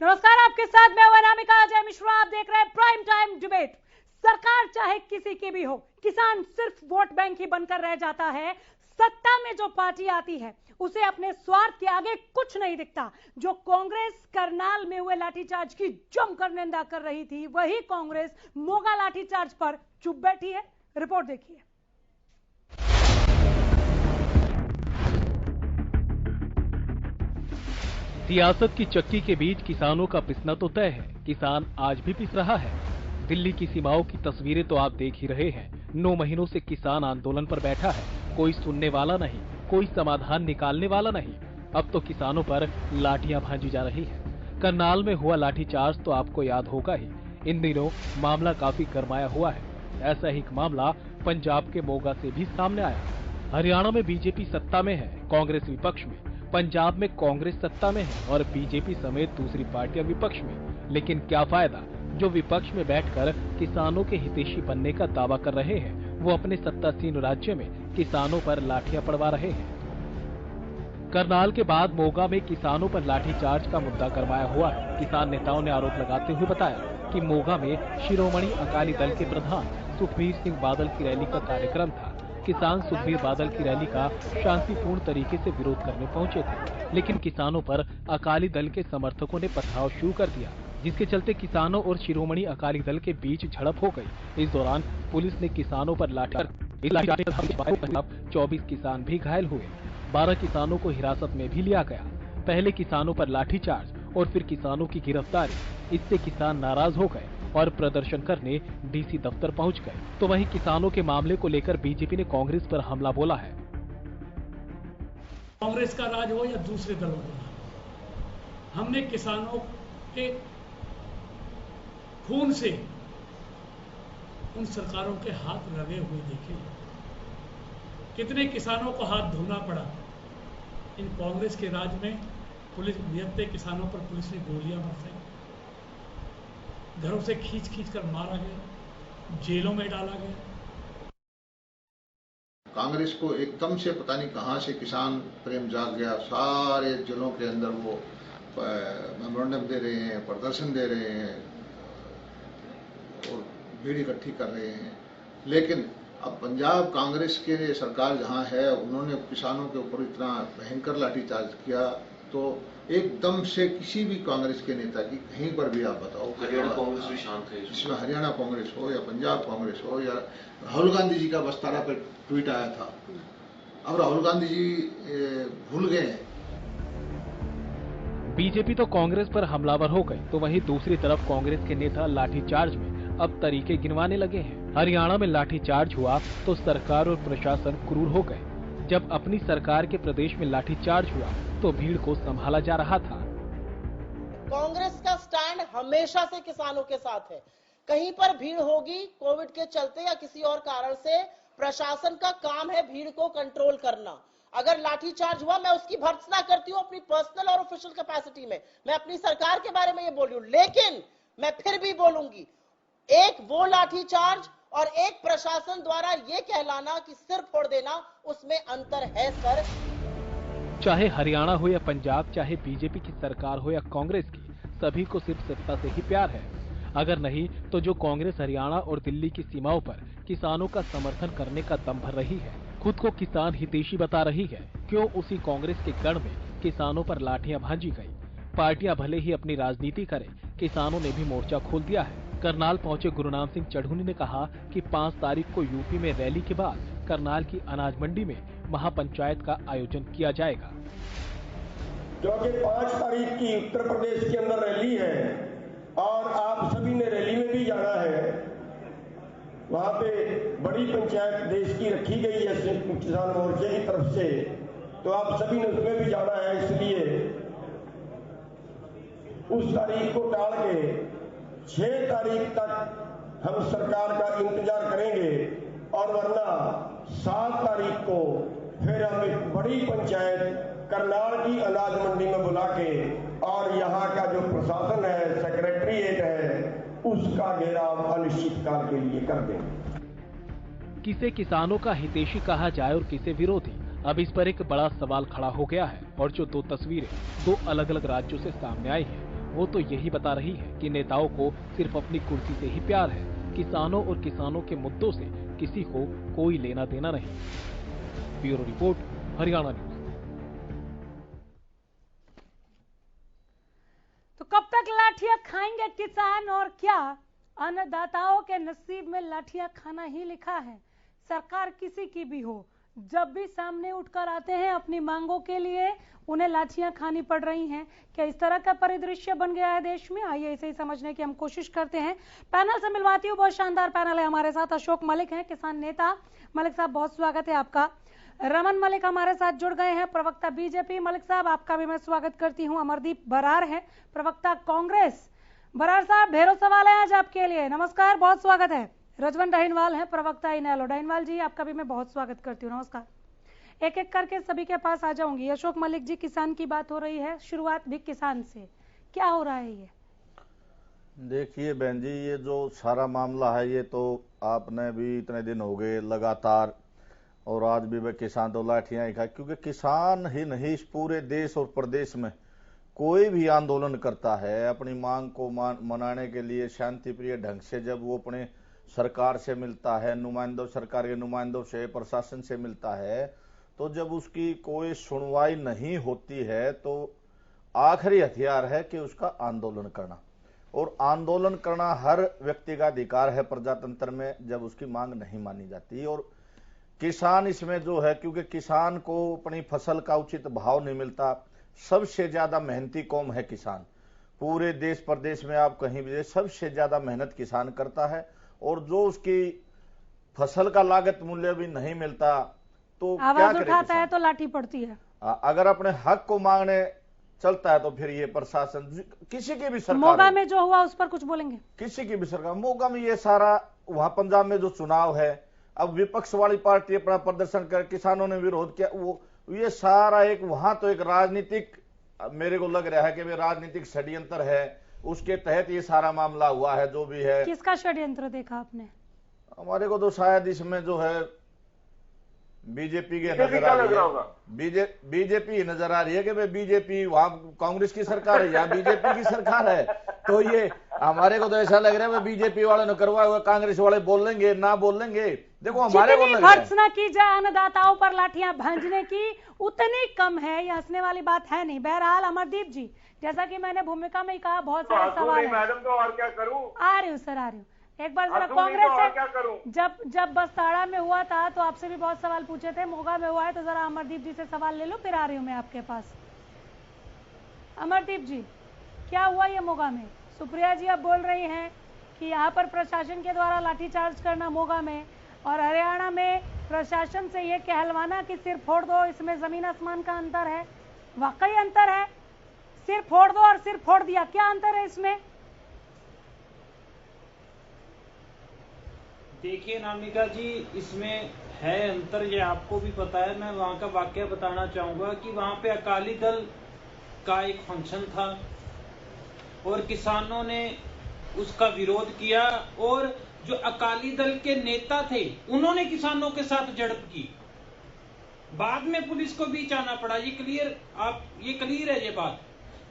नमस्कार, आपके साथ मैं हूं अनामिका अजय मिश्रा। आप देख रहे हैं प्राइम टाइम डिबेट। सरकार चाहे किसी की भी हो, किसान सिर्फ वोट बैंक ही बनकर रह जाता है। सत्ता में जो पार्टी आती है उसे अपने स्वार्थ के आगे कुछ नहीं दिखता। जो कांग्रेस करनाल में हुए लाठीचार्ज की जमकर निंदा कर रही थी, वही कांग्रेस मोगा लाठीचार्ज पर चुप बैठी है। रिपोर्ट देखिए। सियासत की चक्की के बीच किसानों का पिसना तो तय है। किसान आज भी पिस रहा है। दिल्ली की सीमाओं की तस्वीरें तो आप देख ही रहे हैं। 9 महीनों से किसान आंदोलन पर बैठा है। कोई सुनने वाला नहीं, कोई समाधान निकालने वाला नहीं। अब तो किसानों पर लाठियां भांजी जा रही है। करनाल में हुआ लाठीचार्ज तो आपको याद होगा ही। इन दिनों मामला काफी गरमाया हुआ है। ऐसा ही एक मामला पंजाब के मोगा से भी सामने आया। हरियाणा में बीजेपी सत्ता में है, कांग्रेस विपक्ष में। पंजाब में कांग्रेस सत्ता में है और बीजेपी समेत दूसरी पार्टियां विपक्ष में। लेकिन क्या फायदा, जो विपक्ष में बैठकर किसानों के हितैषी बनने का दावा कर रहे हैं, वो अपने सत्तासीन राज्य में किसानों पर लाठियां पड़वा रहे हैं। करनाल के बाद मोगा में किसानों पर लाठीचार्ज का मुद्दा गरमाया हुआ है। किसान नेताओं ने आरोप लगाते हुए बताया कि मोगा में शिरोमणि अकाली दल के प्रधान सुखबीर सिंह बादल की रैली का कार्यक्रम था। किसान सुखबीर बादल की रैली का शांतिपूर्ण तरीके से विरोध करने पहुंचे थे, लेकिन किसानों पर अकाली दल के समर्थकों ने पथराव शुरू कर दिया, जिसके चलते किसानों और शिरोमणि अकाली दल के बीच झड़प हो गई। इस दौरान पुलिस ने किसानों पर लाठीचार्ज 24 किसान भी घायल हुए। 12 किसानों को हिरासत में भी लिया गया। पहले किसानों पर लाठीचार्ज और फिर किसानों की गिरफ्तारी। इससे किसान नाराज हो गए और प्रदर्शन करने डीसी दफ्तर पहुंच गए। तो वहीं किसानों के मामले को लेकर बीजेपी ने कांग्रेस पर हमला बोला है। कांग्रेस का राज हो या दूसरे दलों का, हमने किसानों के खून से उन सरकारों के हाथ लगे हुए देखे। कितने किसानों को हाथ धोना पड़ा। इन कांग्रेस के राज में पुलिस नियत्ते किसानों पर पुलिस ने गोलियां बरसाई, घरों से खींच खींच कर मारा गया, जेलों में डाला गया। कांग्रेस को एकदम से पता नहीं कहां से किसान प्रेम जाग गया। सारे जिलों के अंदर वो मेमोरेंडम दे रहे हैं, प्रदर्शन दे रहे हैं और भीड़ इकट्ठी कर रहे हैं। लेकिन अब पंजाब कांग्रेस के सरकार जहां है, उन्होंने किसानों के ऊपर इतना भयंकर लाठीचार्ज किया, तो एकदम से किसी भी कांग्रेस के नेता की कहीं पर भी आप बताओ, हरियाणा कांग्रेस भी शांत है इसमें, हरियाणा कांग्रेस हो या पंजाब कांग्रेस हो या राहुल गांधी जी का बस्तारा पर ट्वीट आया था। अब राहुल गांधी जी भूल गए हैं। बीजेपी तो कांग्रेस पर हमलावर हो गई, तो वहीं दूसरी तरफ कांग्रेस के नेता लाठीचार्ज में अब तरीके गिनवाने लगे हैं। हरियाणा में लाठीचार्ज हुआ तो सरकार और प्रशासन क्रूर हो गए। जब अपनी सरकार के प्रदेश में लाठीचार्ज हुआ तो भीड़ को संभाला जा रहा था। कांग्रेस का स्टैंड हमेशा से किसानों के साथ है। कहीं पर भीड़ होगी कोविड के चलते या किसी और कारण से, प्रशासन का काम है भीड़ को कंट्रोल करना। अगर लाठीचार्ज हुआ, मैं उसकी भर्त्सना करती हूँ अपनी पर्सनल और ऑफिशियल कैपेसिटी में। मैं अपनी सरकार के बारे में ये बोल रही हूँ, लेकिन मैं फिर भी बोलूंगी, एक वो लाठीचार्ज और एक प्रशासन द्वारा ये कहलाना कि सिर फोड़ देना, उसमें अंतर है सर। चाहे हरियाणा हो या पंजाब, चाहे बीजेपी की सरकार हो या कांग्रेस की, सभी को सिर्फ सत्ता से ही प्यार है। अगर नहीं तो जो कांग्रेस हरियाणा और दिल्ली की सीमाओं पर किसानों का समर्थन करने का दम भर रही है, खुद को किसान हितैषी बता रही है, क्यों उसी कांग्रेस के गढ़ में किसानों पर लाठियां भांजी गई। पार्टियां भले ही अपनी राजनीति करें, किसानों ने भी मोर्चा खोल दिया है। करनाल पहुंचे गुरुनाम सिंह चढ़ूनी ने कहा कि 5 तारीख को यूपी में रैली के बाद करनाल की अनाज मंडी में महापंचायत का आयोजन किया जाएगा। क्योंकि 5 तारीख की उत्तर प्रदेश के अंदर रैली है और आप सभी ने रैली में भी जाना है। वहां पे बड़ी पंचायत देश की रखी गई है किसान मोर्चे की तरफ से, तो आप सभी ने उसमें भी जाना है। इसलिए उस तारीख को टाल के 6 तारीख तक हम सरकार का इंतजार करेंगे और वरना 7 तारीख को फिर हम एक बड़ी पंचायत करनाल की अनाज मंडी में बुला के और यहाँ का जो प्रशासन है, सेक्रेटरीट है, उसका घेराव अनिश्चित काल के लिए कर देंगे। किसे किसानों का हितैषी कहा जाए और किसे विरोधी, अब इस पर एक बड़ा सवाल खड़ा हो गया है। और जो 2 तस्वीरें 2 अलग अलग राज्यों से सामने आई हैं, वो तो यही बता रही है कि नेताओं को सिर्फ अपनी कुर्सी से ही प्यार है, किसानों और किसानों के मुद्दों से किसी को कोई लेना देना नहीं। Bureau report, Haryana news. तो कब तक लाठियां खाएंगे किसान, और क्या अन्नदाताओं के नसीब में लाठियां खाना ही लिखा है? सरकार किसी की भी हो, जब भी सामने उठकर आते हैं अपनी मांगों के लिए, उन्हें लाठियां खानी पड़ रही हैं। क्या इस तरह का परिदृश्य बन गया है देश में? आइए इसे ही समझने की हम कोशिश करते हैं। पैनल से मिलवाती हूँ, बहुत शानदार पैनल है। हमारे साथ अशोक मलिक हैं, किसान नेता। मलिक साहब, बहुत स्वागत है आपका। रमन मलिक हमारे साथ जुड़ गए हैं, प्रवक्ता बीजेपी। मलिक साहब, आपका भी मैं स्वागत करती हूँ। अमरदीप बरार है, प्रवक्ता कांग्रेस। बरार साहब, ढेरों सवाल है आज आपके लिए। नमस्कार, बहुत स्वागत है। रजवन डाहिनवाल है, प्रवक्ता इनेलो। डाहिनवाल जी, आपका भी मैं बहुत स्वागत करती हूँ। नमस्कार। एक एक करके सभी के पास आ जाऊंगी। अशोक मलिक जी, किसान की बात हो रही है, शुरुआत भी किसान से, क्या हो रहा है ये? देखिए बहन जी, ये जो सारा मामला है, ये तो आपने भी इतने दिन हो गए लगातार, और आज भी वह किसान तो लाठियां ही खाए, क्योंकि किसान ही नहीं, इस पूरे देश और प्रदेश में कोई भी आंदोलन करता है अपनी मांग को मनाने के लिए शांतिप्रिय ढंग से, जब वो अपने सरकार से मिलता है, नुमाइंदों, सरकार के नुमाइंदों से, प्रशासन से मिलता है, तो जब उसकी कोई सुनवाई नहीं होती है तो आखिरी हथियार है कि उसका आंदोलन करना। और आंदोलन करना हर व्यक्ति का अधिकार है प्रजातंत्र में, जब उसकी मांग नहीं मानी जाती। और किसान इसमें जो है, क्योंकि किसान को अपनी फसल का उचित भाव नहीं मिलता, सबसे ज्यादा मेहनती कौम है किसान। पूरे देश प्रदेश में आप कहीं भी सबसे ज्यादा मेहनत किसान करता है, और जो उसकी फसल का लागत मूल्य भी नहीं मिलता तो आवाज उठाता है तो लाठी पड़ती है। अगर अपने हक को मांगने चलता है तो फिर ये प्रशासन, किसी की भी सरकार, मोगा में जो हुआ उस पर कुछ बोलेंगे? किसी की भी सरकार, मोगा में ये सारा, वहां पंजाब में जो चुनाव है, अब विपक्ष वाली पार्टी अपना प्रदर्शन कर, किसानों ने विरोध किया, वो ये सारा एक, वहां तो एक राजनीतिक, मेरे को लग रहा है कि राजनीतिक षड्यंत्र है, उसके तहत ये सारा मामला हुआ है जो भी है। किसका षड्यंत्र देखा आपने? हमारे को तो शायद इसमें जो है बीजेपी के नजर आ रही है, बीजेपी नजर आ रही है कि भाई बीजेपी, वहां कांग्रेस की सरकार है, यहाँ बीजेपी की सरकार है, तो ये हमारे को तो ऐसा लग रहा है बीजेपी वाले ने करवाया हुआ, कांग्रेस वाले बोलेंगे ना बोलेंगे। देखो हमारे को भर्त्सना की जाए अन्नदाताओं पर लाठियां भांजने की, उतनी कम है, ये हंसने वाली बात है नहीं। बहरहाल अमरदीप जी, जैसा कि मैंने भूमिका में कहा, बहुत सारे सवाल हैं। मैडम, तो और क्या करूं? आ रही हूँ सर, आ रही हूँ। एक बार जरा कांग्रेस से, जब बस्ताड़ा में हुआ था तो आपसे भी बहुत सवाल पूछे थे, मोगा में हुआ है तो जरा अमरदीप जी से सवाल ले लो, फिर आ रही हूँ मैं आपके पास। अमरदीप जी, क्या हुआ ये मोगा में? सुप्रिया जी अब बोल रही हैं कि यहाँ पर प्रशासन के द्वारा लाठीचार्ज करना मोगा में, और हरियाणा में प्रशासन से ये कहलवाना कि सिर फोड़ दो, इसमें जमीन आसमान का अंतर है। वाकई अंतर है, सिर फोड़ दो और सिर फोड़ दिया, क्या अंतर है इसमें? देखिए नामिका जी, इसमें है अंतर, ये आपको भी पता है। मैं वहाँ का वाकया बताना चाहूंगा कि वहाँ पे अकाली दल का एक फंक्शन था और किसानों ने उसका विरोध किया, और जो अकाली दल के नेता थे उन्होंने किसानों के साथ झड़प की। बाद में पुलिस को बीच आना पड़ा, ये क्लियर है ये बात।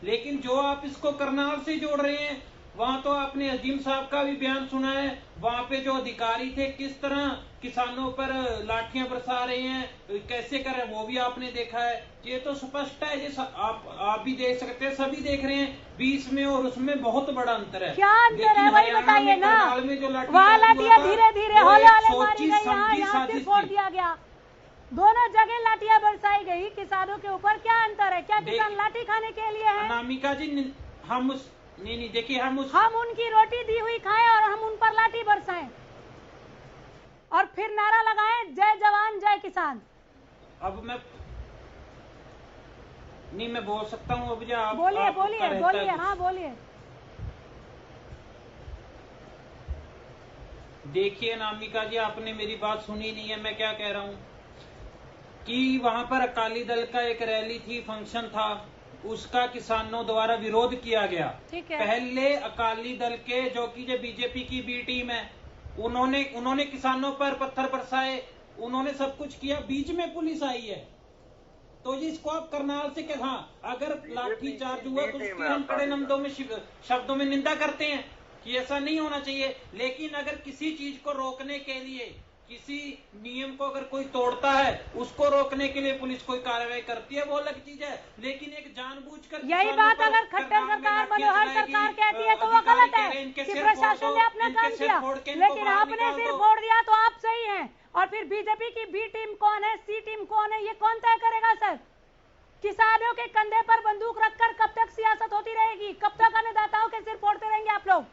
लेकिन जो आप इसको करनाल से जोड़ रहे हैं, वहां तो आपने अजीम साहब का भी बयान सुना है, वहां पे जो अधिकारी थे किस तरह किसानों पर लाठियां बरसा रहे हैं, कैसे कर रहे हैं, वो भी आपने देखा है। ये तो स्पष्ट है, ये आप भी देख सकते हैं, सभी देख रहे हैं, बीच में और उसमें बहुत बड़ा अंतर है। क्या अंतर है वही बताइए ना। वहाँ लाठियां धीरे धीरे हौले हौले मारी गई, यहाँ सिर फोड़ दिया गया, दोनों जगह लाठियां बरसाई गई किसानों के ऊपर। क्या अंतर है? क्या किसान लाठी खाने के लिए है? अनामिका जी, हम नहीं देखिए, हम उनकी रोटी दी हुई खाएं और हम उन पर लाठी बरसाएं और फिर नारा लगाएं, जय जवान जय किसान। अब मैं बोल सकता हूँ? अब आप बोलिए बोलिए, हाँ बोलिए। देखिए नामिका जी, आपने मेरी बात सुनी नहीं है। मैं क्या कह रहा हूँ कि वहां पर अकाली दल का एक रैली थी, फंक्शन था, उसका किसानों द्वारा विरोध किया गया। ठीक है। पहले अकाली दल के, जो कि बीजेपी की बी टीम है, उन्होंने किसानों पर पत्थर बरसाए, उन्होंने सब कुछ किया, बीच में पुलिस आई है। तो ये इसको आप करनाल से क्या, हाँ अगर लाठी चार्ज हुआ तो उसकी हम कड़े शब्दों में निंदा करते हैं कि ऐसा नहीं होना चाहिए, लेकिन अगर किसी चीज को रोकने के लिए, किसी नियम को अगर कोई तोड़ता है उसको रोकने के लिए पुलिस कोई कार्रवाई करती है, वो अलग चीज है। लेकिन एक जानबूझकर यही बात अगर खट्टर सरकार, मनोहर सरकार कहती है तो वो गलत है कि प्रशासन ने अपना काम किया, लेकिन आपने सिर फोड़ दिया तो आप सही हैं। और फिर बीजेपी की बी टीम कौन है, सी टीम कौन है, ये कौन तय करेगा सर? किसानों के कंधे पर बंदूक रखकर कब तक सियासत होती रहेगी? कब तक अन्नदाताओं के सिर फोड़ते रहेंगे आप लोग?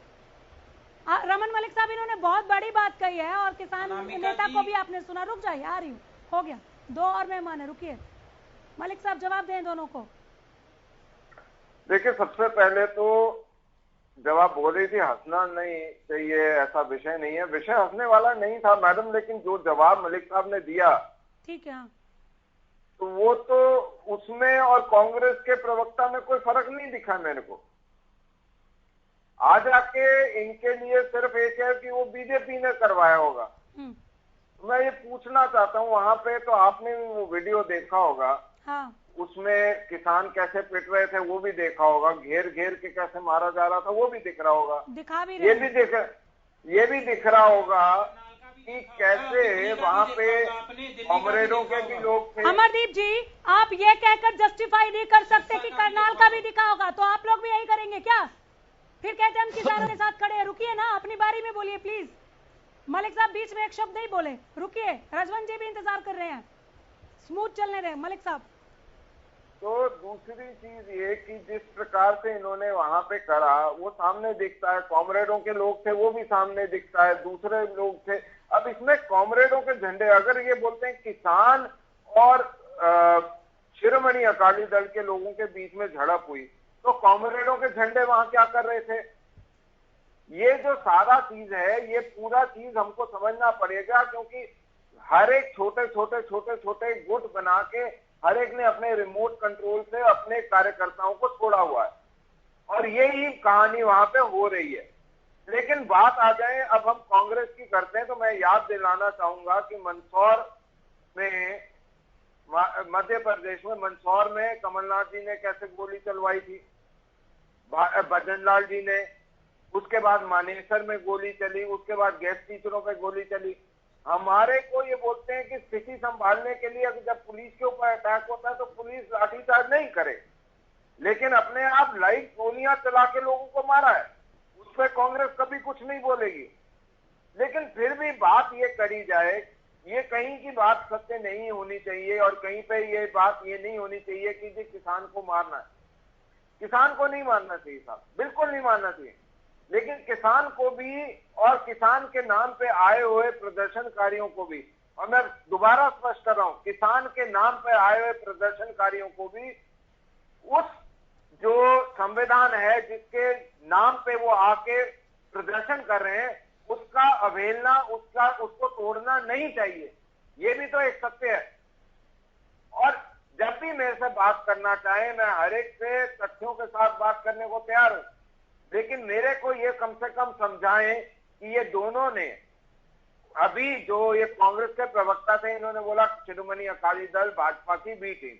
रमन मलिक साहब इन्होंने बहुत बड़ी बात कही है और किसान नेता को भी आपने सुना। रुक जाइए, आ रही हूँ, हो गया, दो और मेहमान है, रुकिए। मलिक साहब जवाब दें दोनों को। देखिए, सबसे पहले तो जवाब बोल रही थी हंसना नहीं चाहिए, ऐसा विषय नहीं है, विषय हंसने वाला नहीं था मैडम, लेकिन जो जवाब मलिक साहब ने दिया, ठीक है, तो वो तो उसमें और कांग्रेस के प्रवक्ता में कोई फर्क नहीं दिखा मेरे को। आज आके इनके लिए सिर्फ एक है कि वो बीजेपी ने करवाया होगा। मैं ये पूछना चाहता हूँ, वहां पे तो आपने वो वीडियो देखा होगा, हाँ। उसमें किसान कैसे पिट रहे थे वो भी देखा होगा, घेर घेर के कैसे मारा जा रहा था वो भी दिख रहा होगा, दिखा भी ये भी दिख रहा होगा कि कैसे वहां पे कॉमरेडों के भी लोग थे। अमरदीप जी, आप ये कहकर जस्टिफाई नहीं कर सकते कि करनाल का भी दिखा होगा, तो आप लोग भी यही करेंगे क्या? फिर कहते हम किसानों के साथ खड़े हैं। रुकिए ना, अपनी बारी में बोलिए प्लीज। मलिक साहब बीच में एक शब्द नहीं बोले, रुकिए। रजवंत जी भी इंतजार कर रहे हैं, स्मूथ चलने रहे मलिक साहब। तो दूसरी चीज ये कि जिस प्रकार से इन्होंने वहां पे करा वो सामने दिखता है, कॉमरेडों के लोग थे वो भी सामने दिखता है, दूसरे लोग थे। अब इसमें कॉमरेडों के झंडे, अगर ये बोलते हैं किसान और शिरोमणि अकाली दल के लोगों के बीच में झड़प हुई, तो कॉमरेडों के झंडे वहां क्या कर रहे थे? ये जो सारा चीज है, ये पूरा चीज हमको समझना पड़ेगा, क्योंकि हर एक छोटे छोटे गुट बना के हर एक ने अपने रिमोट कंट्रोल से अपने कार्यकर्ताओं को छोड़ा हुआ है, और यही कहानी वहां पे हो रही है। लेकिन बात आ जाए, अब हम कांग्रेस की करते हैं, तो मैं याद दिलाना चाहूंगा कि मंदसौर में, मध्य प्रदेश में मंदसौर में कमलनाथ जी ने कैसे गोली चलवाई थी, भजनलाल जी ने, उसके बाद मानेसर में गोली चली, उसके बाद गेस्ट टीचरों पे गोली चली। हमारे को ये बोलते हैं कि स्थिति संभालने के लिए जब पुलिस के ऊपर अटैक होता है तो पुलिस लाठीचार्ज नहीं करे, लेकिन अपने आप लाइव गोलियां चला के लोगों को मारा है, उस पर कांग्रेस कभी कुछ नहीं बोलेगी। लेकिन फिर भी बात ये करी जाए, ये कहीं की बात सत्य नहीं होनी चाहिए और कहीं पे ये बात ये नहीं होनी चाहिए कि जी किसान को मारना है। किसान को नहीं मारना चाहिए साहब, बिल्कुल नहीं मारना चाहिए, लेकिन किसान को भी और किसान के नाम पे आए हुए प्रदर्शनकारियों को भी, और मैं दोबारा स्पष्ट कर रहा हूं, किसान के नाम पे आए हुए प्रदर्शनकारियों को भी उस जो संविधान है जिसके नाम पे वो आके प्रदर्शन कर रहे हैं उसका अवहेलना, उसको तोड़ना नहीं चाहिए। ये भी तो एक सत्य है। और जब भी मेरे से बात करना चाहे, मैं हर एक से तथ्यों के साथ बात करने को तैयार हूं, लेकिन मेरे को ये कम से कम समझाएं कि ये दोनों ने, अभी जो ये कांग्रेस के प्रवक्ता थे, इन्होंने बोला शिरोमणि अकाली दल भाजपा की बी टीम,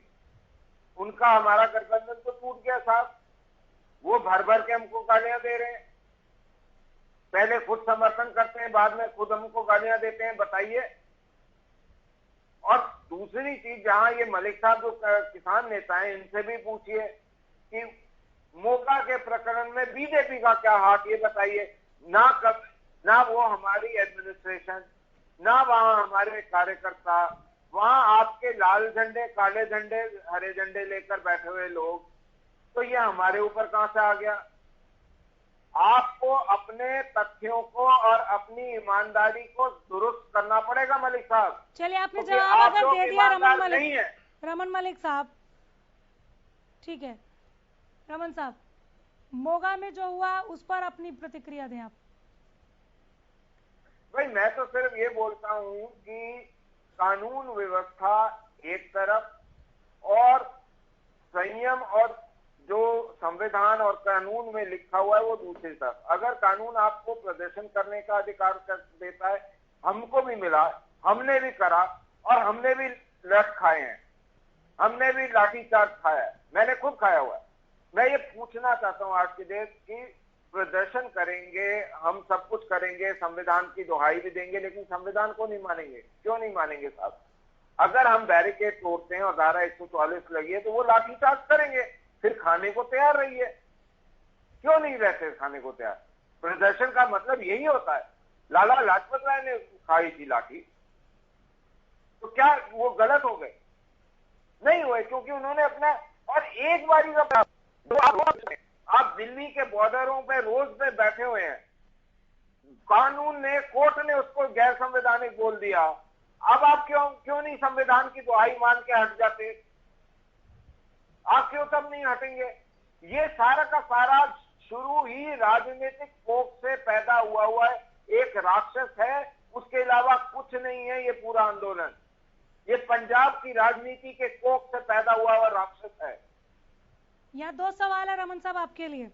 उनका हमारा गठबंधन तो टूट गया साहब। वो भर भर के हमको गालियां दे रहे हैं, पहले खुद समर्थन करते हैं, बाद में खुद हमको गालियां देते हैं, बताइए। और दूसरी चीज, जहां ये मलिक साहब जो किसान नेता हैं, इनसे भी पूछिए कि मोगा के प्रकरण में बीजेपी का क्या हाथ, ये बताइए। ना वो हमारी एडमिनिस्ट्रेशन, ना वहां हमारे कार्यकर्ता, वहां आपके लाल झंडे, काले झंडे, हरे झंडे लेकर बैठे हुए लोग, तो ये हमारे ऊपर कहां से आ गया? आपको अपने तथ्यों को और अपनी ईमानदारी को दुरुस्त करना पड़ेगा मलिक साहब। चलिए, आपने जवाब अगर दे दिया रमन मलिक साहब, ठीक है। रमन साहब, मोगा में जो हुआ उस पर अपनी प्रतिक्रिया दें आप। भाई, मैं तो सिर्फ ये बोलता हूं कि कानून व्यवस्था एक तरफ और संयम और जो संविधान और कानून में लिखा हुआ है वो दूसरी तरफ। अगर कानून आपको प्रदर्शन करने का अधिकार देता है, हमको भी मिला, हमने भी करा और हमने भी लठ खाए हैं। हमने भी लाठीचार्ज खाया है, मैंने खुद खाया हुआ है। मैं ये पूछना चाहता हूँ आज के देश की प्रदर्शन करेंगे, हम सब कुछ करेंगे, संविधान की दुहाई भी देंगे, लेकिन संविधान को नहीं मानेंगे। क्यों नहीं मानेंगे साहब? अगर हम बैरिकेड तोड़ते हैं और धारा 144 लगी है तो वो लाठीचार्ज करेंगे, फिर खाने को तैयार रहिए। क्यों नहीं रहते खाने को तैयार? प्रदर्शन का मतलब यही होता है। लाला लाजपत राय ने खाई थी लाठी, तो क्या वो गलत हो गए? नहीं हुए, क्योंकि उन्होंने अपना, और एक बारी का आप दिल्ली के बॉर्डरों पे रोज पे बैठे हुए हैं, कानून ने, कोर्ट ने उसको गैर संवैधानिक बोल दिया। अब आप क्यों नहीं संविधान की दुहाई मान के हट जाते? आप क्यों तब नहीं हटेंगे? ये सारा का सारा शुरू ही राजनीतिक कोख से पैदा हुआ है। एक राक्षस है, उसके अलावा कुछ नहीं है ये पूरा आंदोलन। ये पंजाब की राजनीति के कोख से पैदा हुआ राक्षस है। यहाँ दो सवाल है रमन साहब आपके लिए।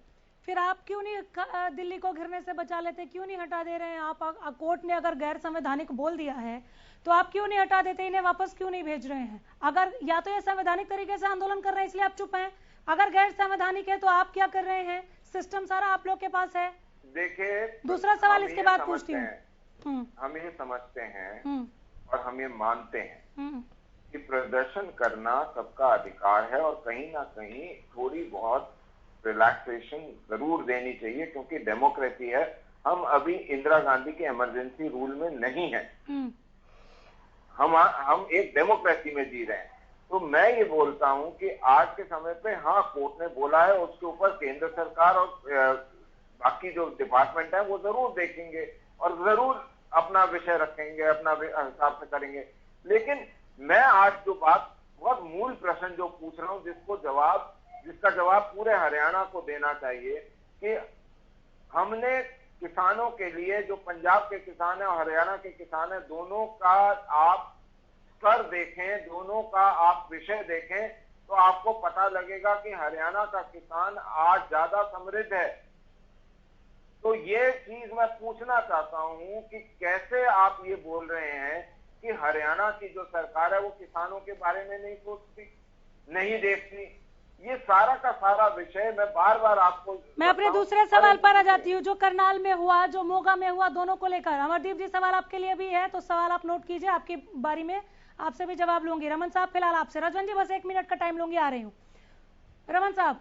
फिर आप क्यों नहीं दिल्ली को घिरने से बचा लेते, क्यों नहीं हटा दे रहे हैं आप? कोर्ट ने अगर गैर संवैधानिक बोल दिया है तो आप क्यों नहीं हटा देते, इन्हें वापस क्यों नहीं भेज रहे हैं? अगर या तो ये संवैधानिक तरीके से आंदोलन कर रहे हैं इसलिए आप चुप हैं, अगर गैर संवैधानिक है तो आप क्या कर रहे हैं? सिस्टम सारा आप लोग के पास है। देखिए, दूसरा सवाल इसके बाद पूछती हूँ। हम ये समझते हैं और हम ये मानते हैं कि प्रदर्शन करना सबका अधिकार है, और कहीं ना कहीं थोड़ी बहुत रिलैक्सेशन जरूर देनी चाहिए, क्योंकि डेमोक्रेसी है। हम अभी इंदिरा गांधी के इमरजेंसी रूल में नहीं है, हम एक डेमोक्रेसी में जी रहे हैं। तो मैं ये बोलता हूं कि आज के समय पे, हाँ, कोर्ट ने बोला है, उसके ऊपर केंद्र सरकार और बाकी जो डिपार्टमेंट है वो जरूर देखेंगे और जरूर अपना विषय रखेंगे, अपना हिसाब से करेंगे। लेकिन मैं आज जो बात, बहुत मूल प्रश्न जो पूछ रहा हूं, जिसका जवाब पूरे हरियाणा को देना चाहिए कि हमने किसानों के लिए, जो पंजाब के किसान है और हरियाणा के किसान है, दोनों का आप स्तर देखें, दोनों का आप विषय देखें, तो आपको पता लगेगा कि हरियाणा का किसान आज ज्यादा समृद्ध है। तो ये चीज मैं पूछना चाहता हूं कि कैसे आप ये बोल रहे हैं कि हरियाणा की जो सरकार है वो किसानों के बारे में नहीं सोचती, नहीं देखती। ये सारा का सारा विषय मैं बार बार आपको, मैं अपने दूसरे सवाल पर आ जाती हूँ, जो करनाल में हुआ, जो मोगा में हुआ, दोनों को लेकर। अमरदीप जी, सवाल आपके लिए भी है, तो सवाल आप नोट कीजिए, आपकी बारी में आपसे भी जवाब लूंगी। रमन साहब, फिलहाल आपसे। रजवन जी, बस 1 मिनट का टाइम लूंगी, आ रही हूँ। रमन साहब,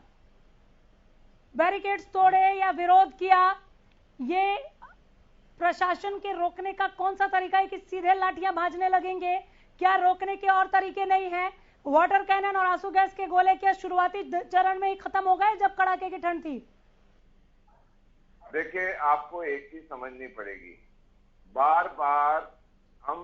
बैरिकेड्स तोड़े या विरोध किया, ये प्रशासन के रोकने का कौन सा तरीका है कि सीधे लाठियां भाजने लगेंगे? क्या रोकने के और तरीके नहीं है? वाटर कैनन और आंसू गैस के गोले क्या शुरुआती चरण में ही खत्म हो गए जब कड़ाके की ठंड थी? देखिए, आपको एक चीज समझनी पड़ेगी, बार बार हम,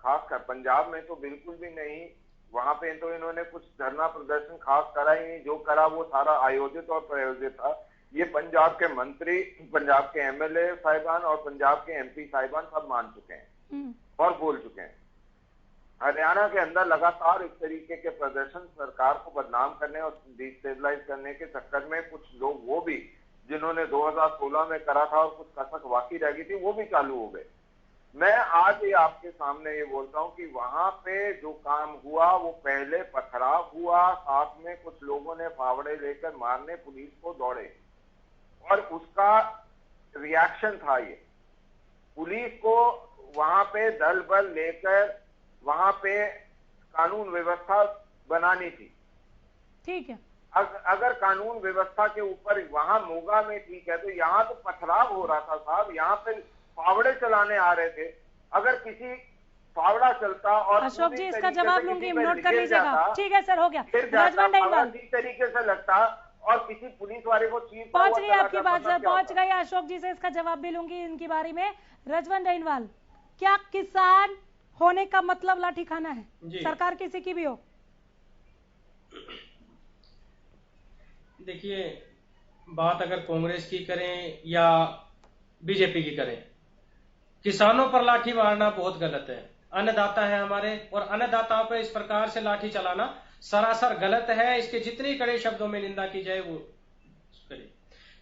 खासकर पंजाब में तो बिल्कुल भी नहीं, वहां पे तो इन्होंने कुछ धरना प्रदर्शन खास करा ही नहीं, जो करा वो सारा आयोजित और प्रायोजित था। ये पंजाब के मंत्री, पंजाब के एमएलए साहिबान और पंजाब के एमपी साहिबान सब मान चुके हैं और बोल चुके हैं। हरियाणा के अंदर लगातार इस तरीके के प्रदर्शन सरकार को बदनाम करने और डिस्टेबलाइज करने के चक्कर में कुछ लोग, वो भी जिन्होंने 2016 में करा था और कुछ कसक बाकी रह गई थी, वो भी चालू हो गए। मैं आज ये आपके सामने ये बोलता हूं कि वहां पे जो काम हुआ वो पहले पथराव हुआ, साथ में कुछ लोगों ने फावड़े लेकर मारने पुलिस को दौड़े और उसका रिएक्शन था ये। पुलिस को वहां पे दल बल लेकर वहां पे कानून व्यवस्था बनानी थी। ठीक है, अगर कानून व्यवस्था के ऊपर वहां मोगा में ठीक है, तो यहाँ तो पथराव हो रहा था साहब, यहाँ पे फावड़े चलाने आ रहे थे। अगर किसी फावड़ा चलता और अशोक जी, इसका जवाब लूंगी, नोट कर लीजिएगा। ठीक है सर, हो गया। इस तरीके से लगता और किसी पुलिस वाले को चीज पहुंच गई आपकी बात सर, पहुंच गई। अशोक जी से इसका जवाब भी लूंगी इनकी बारी में। रजवन डाइनवाल, क्या किसान होने का मतलब लाठी खाना है, सरकार किसी की भी हो? देखिए, बात अगर कांग्रेस की करें या बीजेपी की करें, किसानों पर लाठी मारना बहुत गलत है। अन्नदाता है हमारे, और अन्नदाताओं पर इस प्रकार से लाठी चलाना सरासर गलत है। इसके जितनी कड़े शब्दों में निंदा की जाए वो करे।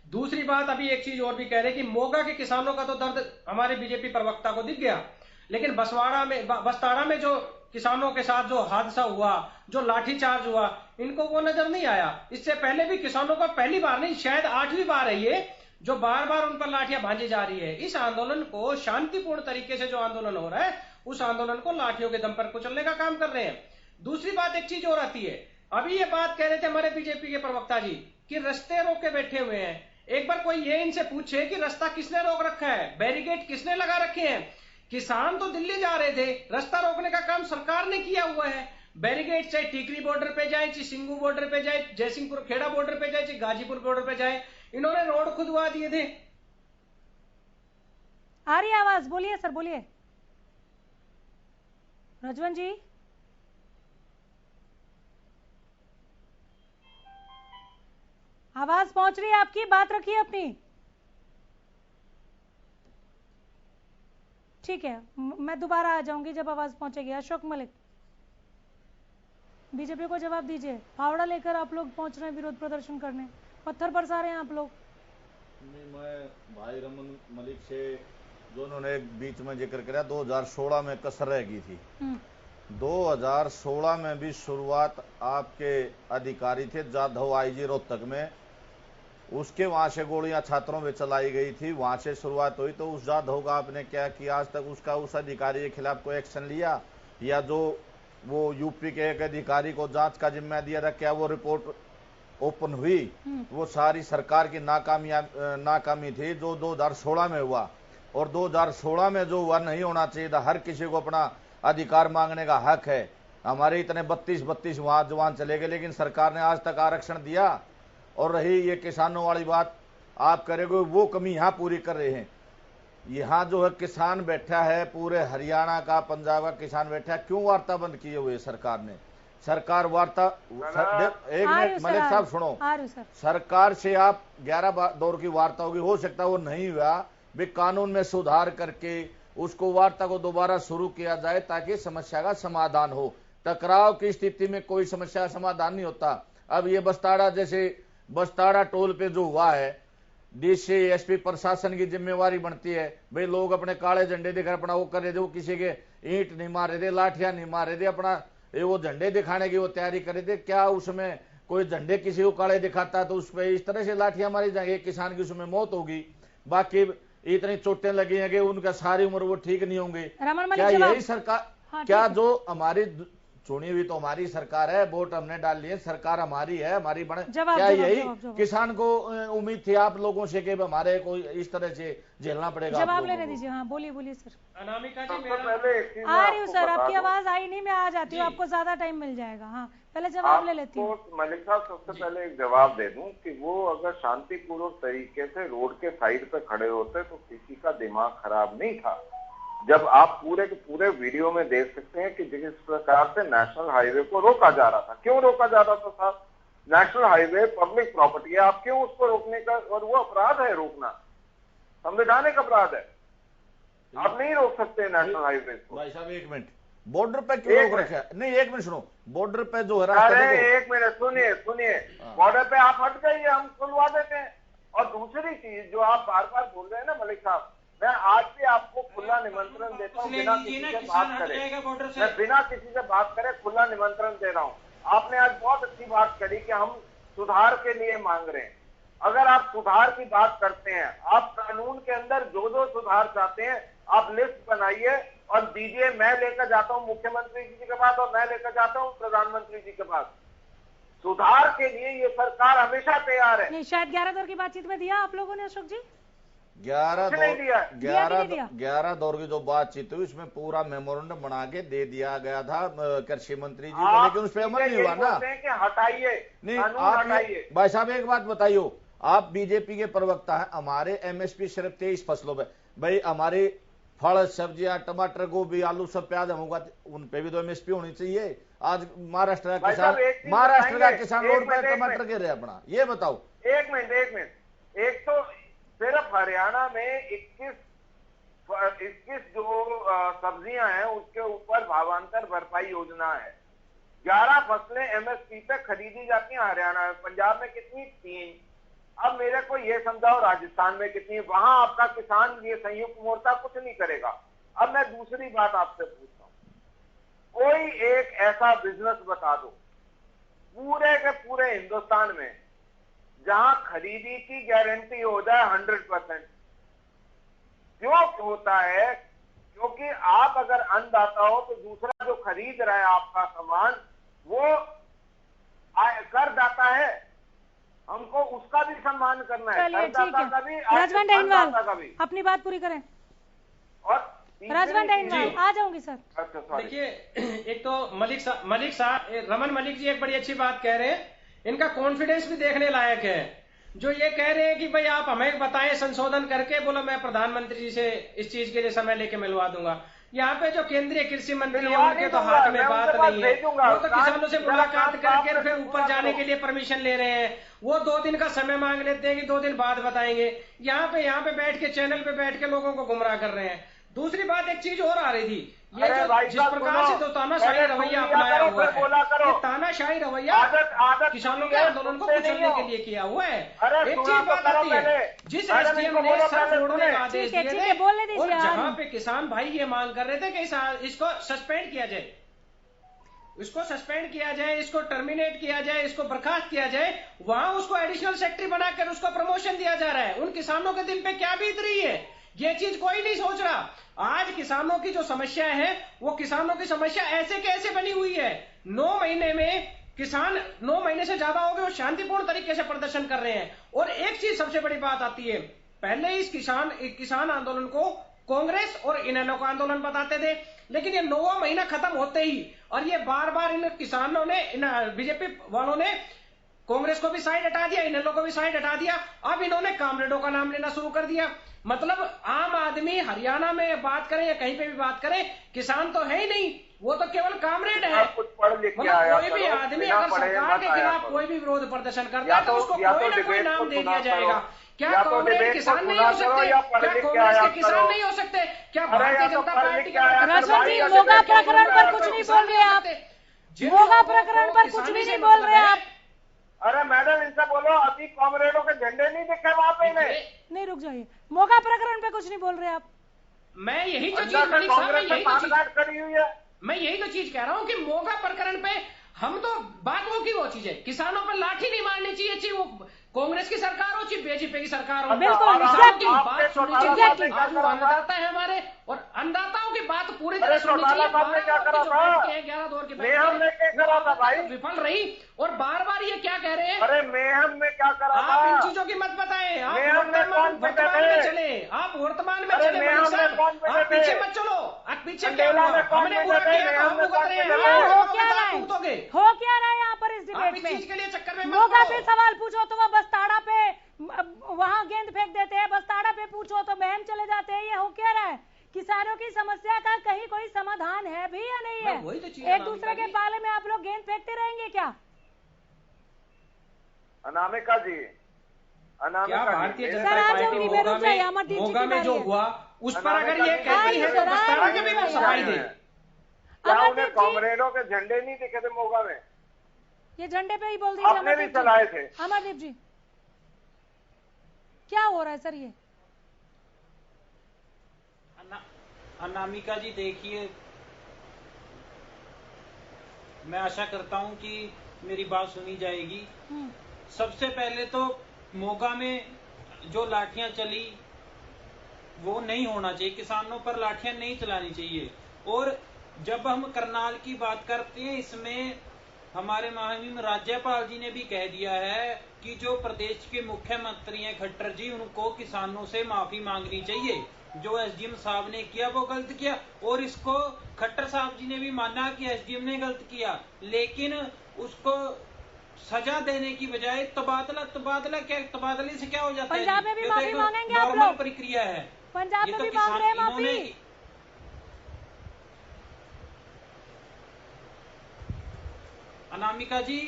दूसरी बात, अभी एक चीज और भी कह रहे कि मोगा के किसानों का तो दर्द हमारे बीजेपी प्रवक्ता को दिख गया, लेकिन बसताड़ा में जो किसानों के साथ जो हादसा हुआ, जो लाठीचार्ज हुआ, इनको वो नजर नहीं आया। इससे पहले भी किसानों का पहली बार नहीं, शायद 8वीं बार है ये जो बार बार उन पर लाठियां भांजी जा रही है। इस आंदोलन को शांतिपूर्ण तरीके से जो आंदोलन हो रहा है, उस आंदोलन को लाठियों के दम पर कुचलने का काम कर रहे हैं। दूसरी बात, एक चीज और आती है, अभी ये बात कह रहे थे हमारे बीजेपी के प्रवक्ता जी कि रास्ते रोक के बैठे हुए हैं। एक बार कोई ये इनसे पूछे कि रास्ता किसने रोक रखा है, बैरिकेड किसने लगा रखे हैं? किसान तो दिल्ली जा रहे थे, रास्ता रोकने का काम सरकार ने किया हुआ है। बैरिकेड चाहे टीकरी बॉर्डर पे जाए, चाहे सिंगू बॉर्डर पे जाए, जयसिंहपुर खेड़ा बॉर्डर पे जाए, चाहे गाजीपुर बॉर्डर पे जाए, इन्होंने रोड खुदवा दिए थे। आ रही आवाज? बोलिए सर, बोलिए। रजवन जी, आवाज पहुंच रही है आपकी, बात रखिए अपनी। ठीक है, मैं दोबारा आ जाऊंगी जब आवाज पहुंचेगी। अशोक मलिक, बीजेपी को जवाब दीजिए। फावड़ा लेकर आप लोग पहुंच रहे हैं विरोध प्रदर्शन करने, पत्थर बरसा रहे हैं आप लोग। नहीं, मैं भाई रमन मलिक से जो उन्होंने बीच में जिक्र किया 2016 में कसर रह गई थी। 2016 में भी शुरुआत आपके अधिकारी थे जाधव आईजी रोहतक में, उसके वहां से गोलियां छात्रों में चलाई गई थी, वहां से शुरुआत हुई। तो उस जाधव का आपने क्या किया आज तक? उसका उस अधिकारी के खिलाफ कोई एक्शन लिया? या जो वो यूपी के एक अधिकारी को जांच का जिम्मा दिया था, क्या वो रिपोर्ट ओपन हुई? वो सारी सरकार की नाकामी थी जो 2016 में हुआ। और 2016 में जो हुआ नहीं होना चाहिए था। हर किसी को अपना अधिकार मांगने का हक है। हमारे इतने 32 वहां जवान चले गए, लेकिन सरकार ने आज तक आरक्षण दिया। और रही ये किसानों वाली बात, आप करेंगे वो कमी यहाँ पूरी कर रहे हैं। यहाँ जो है किसान बैठा है, पूरे हरियाणा का, पंजाब का किसान बैठा है। क्यों वार्ता बंद किए हुए सरकार ने? सरकार वार्ता, एक मिनट मलिक साहब सुनो, सरकार से आप 11 दौर की वार्ता होगी, हो सकता है वो नहीं हुआ, भी कानून में सुधार करके उसको वार्ता को दोबारा शुरू किया जाए ताकि समस्या का समाधान हो। टकराव की स्थिति में कोई समस्या का समाधान नहीं होता। अब ये बस्ताड़ा, जैसे बस्ताड़ा टोल पे जो हुआ है, डीसी एसपी प्रशासन की जिम्मेवारी बनती है। भाई लोग अपने काले झंडे दिखा अपना वो कर रहे थे, वो किसी के ईंट नहीं मार रहे थे, लाठियां नहीं मार रहे थे, अपना वो झंडे दिखाने की वो तैयारी कर रहे थे। क्या उसमें कोई झंडे किसी को काले दिखाता है तो उस पर इस तरह से लाठियां मारी जाएंगी? किसान की उसमें मौत होगी, बाकी इतनी चोटें लगी हैं कि उनका सारी उम्र वो ठीक नहीं होंगे। क्या यही सरकार? हाँ, क्या जो हमारी चुनी हुई तो हमारी सरकार है, वोट हमने डाल लिए, सरकार हमारी है, हमारी बने, क्या यही किसान को उम्मीद थी आप लोगों से कि हमारे को इस तरह से झेलना पड़ेगा? जवाब लेने दीजिए। हाँ बोलिए, बोलिए सर। अनामिका जी, आ रही हूँ सर, आपकी आवाज आई नहीं, मैं आ जाती हूँ, आपको ज्यादा टाइम मिल जाएगा। हाँ पहले जवाब ले लेती हूँ। मलिक साहब, सबसे पहले एक जवाब दे दूं कि वो अगर शांतिपूर्वक तरीके से रोड के साइड पे खड़े होते तो किसी का दिमाग खराब नहीं था। जब आप पूरे के पूरे वीडियो में देख सकते हैं कि जिस प्रकार से नेशनल हाईवे को रोका जा रहा था। क्यों रोका जा रहा था साहब? नेशनल हाईवे पब्लिक प्रॉपर्टी है, आप क्यों उसको रोकने का, और वो अपराध है रोकना, संवैधानिक अपराध है, आप नहीं रोक सकते नेशनल हाईवे को। भाई साहब एक मिनट, बॉर्डर पे क्यों रोक रखा है? नहीं एक मिनट सुनो, बॉर्डर पे जो है, अरे एक मिनट सुनिए, बॉर्डर पे आप हट जाइए, हम खुलवा देते हैं। और दूसरी चीज जो आप बार बार बोल रहे हैं ना मलिक साहब, मैं आज भी आपको खुला निमंत्रण देता हूँ, बिना किसी से बात करे, मैं बिना किसी से बात करे खुला निमंत्रण दे रहा हूँ। आपने आज बहुत अच्छी बात करी कि हम सुधार के लिए मांग रहे हैं। अगर आप सुधार की बात करते हैं, आप कानून के अंदर जो जो सुधार चाहते हैं आप लिस्ट बनाइए और दीजिए। मैं लेकर जाता हूँ मुख्यमंत्री जी के पास और मैं लेकर जाता हूँ प्रधानमंत्री जी के पास। सुधार के लिए ये सरकार हमेशा तैयार है। नहीं, शायद 11 दौर की बातचीत में दिया आप लोगों ने अशोक जी? 11 दौर की जो बातचीत हुई उसमें पूरा मेमोरेंडम बना के दे दिया गया था कृषि मंत्री जी को, लेकिन उस पर अमल नहीं हुआ ना। हटाइए, नहीं आप भाई साहब एक बात बताइए, आप बीजेपी के प्रवक्ता हैं, हमारे एमएसपी सिर्फ 23 फसलों पे, भाई हमारी फल सब्जियां टमाटर गोभी आलू सब प्याज होगा, उन पे भी तो एमएसपी होनी चाहिए। आज महाराष्ट्र का किसान रोड पे टमाटर गिर रहे अपना, ये बताओ। एक मिनट, एक तो सिर्फ हरियाणा में 21 जो सब्जियां हैं उसके ऊपर भावांतर भरपाई योजना है। 11 फसलें एमएसपी पे खरीदी जाती हैं हरियाणा में, पंजाब में कितनी? 3। अब मेरे को ये समझाओ राजस्थान में कितनी? वहां आपका किसान ये संयुक्त मोर्चा कुछ नहीं करेगा। अब मैं दूसरी बात आपसे पूछता हूँ, कोई एक ऐसा बिजनेस बता दो पूरे के पूरे हिंदुस्तान में जहां खरीदी की गारंटी हो जाए 100%। क्यों होता है? क्योंकि आप अगर अन्नदाता हो तो दूसरा जो खरीद रहा है आपका सामान वो करदाता है, हमको उसका भी सम्मान करना है, करदाता का भी, अन्नदाता का भी। अपनी बात पूरी करें। और राजवंत अहिरवाल, आ जाऊंगी सर। अच्छा, देखिए, एक तो मलिक साहब, रमन मलिक जी एक बड़ी अच्छी बात कह रहे हैं, इनका कॉन्फिडेंस भी देखने लायक है। जो ये कह रहे हैं कि भाई आप हमें बताएं संशोधन करके, बोलो मैं प्रधानमंत्री जी से इस चीज के लिए समय लेके मिलवा दूंगा। यहाँ पे जो केंद्रीय कृषि मंत्री है उनके तो हाथ में बात नहीं है, वो तो किसानों से मुलाकात करके फिर ऊपर जाने के लिए परमिशन ले रहे हैं। वो 2 दिन का समय मांग लेते हैं कि 2 दिन बाद बताएंगे। यहाँ पे बैठ के चैनल पे बैठ के लोगों को गुमराह कर रहे हैं। दूसरी बात, एक चीज और आ रही थी, ये जिस प्रकार से तो तानाशाही रवैया अपनाया हुआ है, ये तानाशाही रवैया किसानों के आंदोलन को कुचलने के लिए किया हुआ है। एक चीज बात आती है, जिस एसडीएम ने सर छोड़ने का आदेश दिए थे और जहां पे किसान भाई ये मांग कर रहे थे कि इसको सस्पेंड किया जाए, इसको टर्मिनेट किया जाए, इसको बर्खास्त किया जाए, वहां उसको एडिशनल सेक्रेटरी बनाकर उसको प्रमोशन दिया जा रहा है। उन किसानों के दिल पे क्या बीत रही है, ये चीज कोई नहीं सोच रहा। आज किसानों की जो समस्या है वो किसानों की समस्या ऐसे कैसे बनी हुई है। 9 महीने में किसान 9 महीने से ज्यादा हो गए, वो शांतिपूर्ण तरीके से प्रदर्शन कर रहे हैं। और एक चीज सबसे बड़ी बात आती है, पहले इस किसान आंदोलन को कांग्रेस और इनेलो का आंदोलन बताते थे, लेकिन ये 9वां महीना खत्म होते ही और ये बार बार इन किसानों ने, इन बीजेपी वालों ने कांग्रेस को भी साइड हटा दिया, इनेलो को भी साइड हटा दिया। अब इन्होंने कामरेडों का नाम लेना शुरू कर दिया। मतलब आम आदमी हरियाणा में बात करें या कहीं पे भी बात करें, किसान तो है ही नहीं, वो तो केवल कामरेड है। मतलब कोई भी आदमी अगर सरकार के खिलाफ कोई भी विरोध प्रदर्शन करता है तो उसको कोई ना कोई नाम दे दिया जाएगा। क्या कांग्रेस किसान नहीं हो सकते? क्या कांग्रेस के किसान नहीं हो सकते? क्या भारतीय जनता पार्टी के मोगा प्रकरण पर कुछ नहीं बोल रहे आप? मोगा प्रकरण पर कुछ भी नहीं बोल रहे आप? अरे मैडम, इनसे बोलो अभी कॉमरेडों के झंडे नहीं दिखे वहां पे। नहीं, रुक जाइए, मोगा प्रकरण पे कुछ नहीं बोल रहे आप। मैं यही तो चीज मलिक साहब, मैं यही तो चीज कह रहा हूँ कि मोगा प्रकरण पे हम तो बात वो की वो चीज है, किसानों पर लाठी नहीं मारनी चाहिए, वो कांग्रेस की सरकार हो चाहे बीजेपी की सरकार हो, बिल्कुल बात सुननी चाहिए। अन्नदाता है हमारे और अन्नदाताओं की बात पूरी तरह सुननी चाहिए। 11 दौर के विफल रही और बार बार ये क्या कह रहे हैं, अरे मेहम में क्या करा था? आप इन चीजों की मत बताएं, आप वर्तमान में चले, आप वर्तमान में चले, आप पीछे मत चलो। आप पीछे क्या हुआ, हमने पूरा किया, हम भुगत रहे हैं। हो क्या रहा है यहाँ पर इस डिबेट में? चीज के लिए चक्कर में मोगा पे सवाल पूछो तो वो बस्ताड़ा पे वहां गेंद फेंक देते हैं, बस्ताड़ा पे पूछो तो बहम चले जाते हैं। ये हो क्या रहा है? किसानों की समस्या का कहीं कोई समाधान है भी या नहीं है? एक दूसरे के पाले में आप लोग गेंद फेंकते रहेंगे क्या? अनामिका जी, क्या भारतीय जनता पार्टी मोगा में जो हुआ उस पर अगर ये कहती है तो बस्ताड़ा के भी सफाई दे। क्या उन्हें कॉमरेडों के झंडे नहीं दिखे थे मोगा में? ये झंडे पे ही बोल दीजिए। आपने भी चलाए थे। अमरदीप जी, क्या हो रहा है सर? ये अनामिका जी देखिए, मैं आशा करता हूं कि मेरी बात सुनी जाएगी। सबसे पहले तो मोगा में जो लाठियां चली वो नहीं होना चाहिए, किसानों पर लाठियां नहीं चलानी चाहिए। और जब हम करनाल की बात करते हैं, इसमें हमारे महामहिम राज्यपाल जी ने भी कह दिया है कि जो प्रदेश के मुख्यमंत्री हैं खट्टर जी, उनको किसानों से माफी मांगनी चाहिए। जो एसडीएम साहब ने किया वो गलत किया और इसको खट्टर साहब जी ने भी माना कि एसडीएम ने गलत किया, लेकिन उसको सजा देने की बजाय तबादले से क्या हो जाता है? पंजाब में भी माफी मांगेंगे आप लोग? नॉर्मल प्रक्रिया है। पंजाब में भी मांग रहे हैं माफी। अनामिका जी,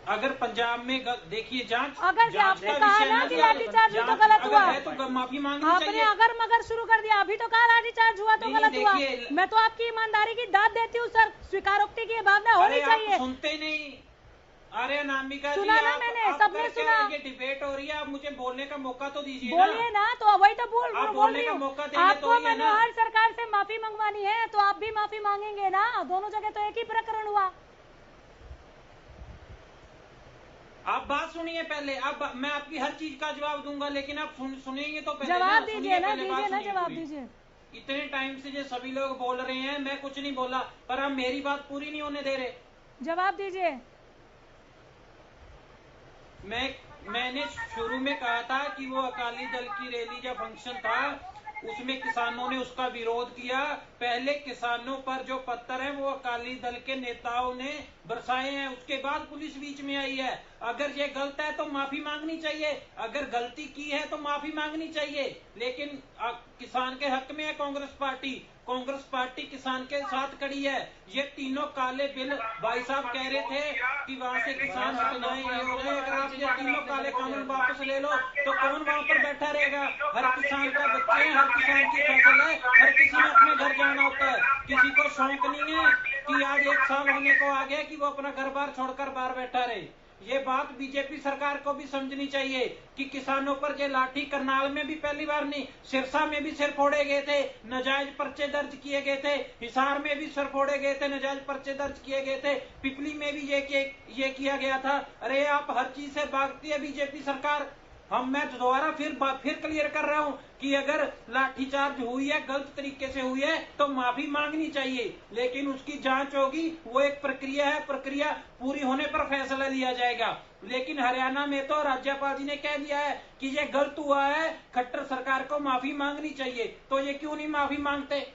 अगर पंजाब में देखिए जांच, अगर आपने कहा ना कि लाठीचार्ज तो गलत हुआ है तो माफी मांगनी चाहिए। आपने अगर मगर शुरू कर दिया, अभी तो कहा लाठीचार्ज हुआ तो गलत हुआ। मैं तो आपकी ईमानदारी की दाद देती हूँ सर, स्वीकारोक्ति की भावना होनी चाहिए। सुनते ही नहीं। अरे अनामिका जी, सुना ना मैंने, सबने सुना। ये डिबेट हो रही है, आप मुझे बोलने का मौका तो दीजिए। बोलिए ना, तो वही तो बोलने का मौका देंगे। आपको मनोहर सरकार से माफी मंगवानी है तो आप भी माफी मांगेंगे ना, दोनों जगह तो एक ही प्रकरण हुआ। आप बात सुनिए पहले, अब मैं आपकी हर चीज का जवाब दूंगा, लेकिन आप सुनेंगे तो पहले जवाब ना, दीजिए ना, जवाब दीजिए। इतने टाइम से जो सभी लोग बोल रहे हैं, मैं कुछ नहीं बोला, पर आप मेरी बात पूरी नहीं होने दे रहे। जवाब दीजिए। मैंने शुरू में कहा था कि वो अकाली दल की रैली या फंक्शन था, उसमें किसानों ने उसका विरोध किया। पहले किसानों पर जो पत्थर है वो अकाली दल के नेताओं ने बरसाए हैं, उसके बाद पुलिस बीच में आई है। अगर ये गलत है तो माफी मांगनी चाहिए, अगर गलती की है तो माफी मांगनी चाहिए, लेकिन किसान के हक में है कांग्रेस पार्टी किसान के साथ खड़ी है। ये तीनों काले बिल भाई साहब कह रहे थे कि वहां से किसान हट जाए, ये हो जाए। अगर आप ये तीनों काले कानून वापस ले लो तो कौन वहां पर बैठा रहेगा? हर किसान का बच्चे हैं, हर किसान की फसल है, हर किसी ने अपने घर जाना होता है। किसी को शौक नहीं है कि आज 1 साल होने को आ गया कि वो अपना घर बार छोड़कर बाहर बैठा रहे। ये बात बीजेपी सरकार को भी समझनी चाहिए कि किसानों पर ये लाठी करनाल में भी पहली बार नहीं, सिरसा में भी सिर फोड़े गए थे, नाजायज पर्चे दर्ज किए गए थे, हिसार में भी सिर फोड़े गए थे, नाजायज पर्चे दर्ज किए गए थे, पिपली में भी ये किया गया था। अरे आप हर चीज से भागती है बीजेपी सरकार। मैं दोबारा फिर क्लियर कर रहा हूं कि अगर लाठीचार्ज हुई है, गलत तरीके से हुई है तो माफी मांगनी चाहिए, लेकिन उसकी जांच होगी, वो एक प्रक्रिया है, प्रक्रिया पूरी होने पर फैसला लिया जाएगा। लेकिन हरियाणा में तो राज्यपाल जी ने कह दिया है कि ये गलत हुआ है, खट्टर सरकार को माफी मांगनी चाहिए, तो ये क्यों नहीं माफी मांगते?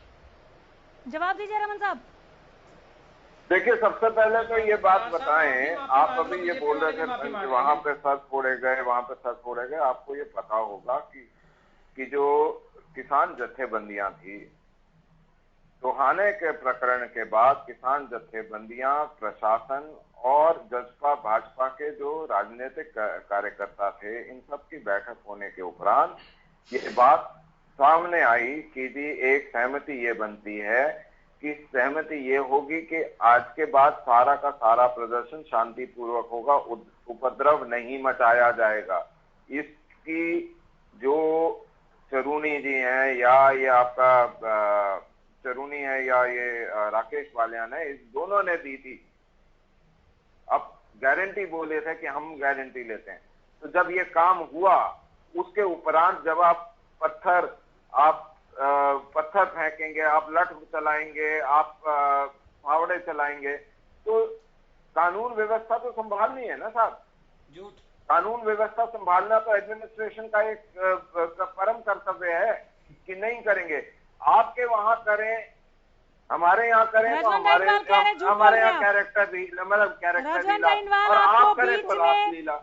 जवाब दीजिए रमन साहब। देखिए, सबसे पहले तो ये बात बताएं, आप अभी ये बोल रहे थे वहां पे सर फोड़े गए, वहां पे सर फोड़े गए। आपको ये पता होगा कि जो किसान जत्थेबंदियां थी, टोहाने के प्रकरण के बाद किसान जत्थेबंदियां, प्रशासन और जसपा भाजपा के जो राजनीतिक कार्यकर्ता थे, इन सब की बैठक होने के उपरांत ये बात सामने आई कि जी एक सहमति ये बनती है कि सहमति ये होगी कि आज के बाद सारा का सारा प्रदर्शन शांतिपूर्वक होगा, उपद्रव नहीं मचाया जाएगा। इसकी जो चरूनी जी हैं, या ये आपका चरूनी है, या ये राकेश बालियान है, इस दोनों ने दी थी। अब गारंटी बोले थे कि हम गारंटी लेते हैं। तो जब ये काम हुआ, उसके उपरांत जब आप पत्थर फेंकेंगे, आप लठ चलाएंगे, आप फावड़े चलाएंगे, तो कानून व्यवस्था तो संभालनी है ना साहब। झूठ। कानून व्यवस्था संभालना तो एडमिनिस्ट्रेशन का एक परम कर्तव्य है कि नहीं करेंगे। आपके वहां करें, हमारे यहाँ करें, तो हमारे यहाँ कैरेक्टर ढीला, मतलब कैरेक्टर ढीला, और आप करें तो रासलीला।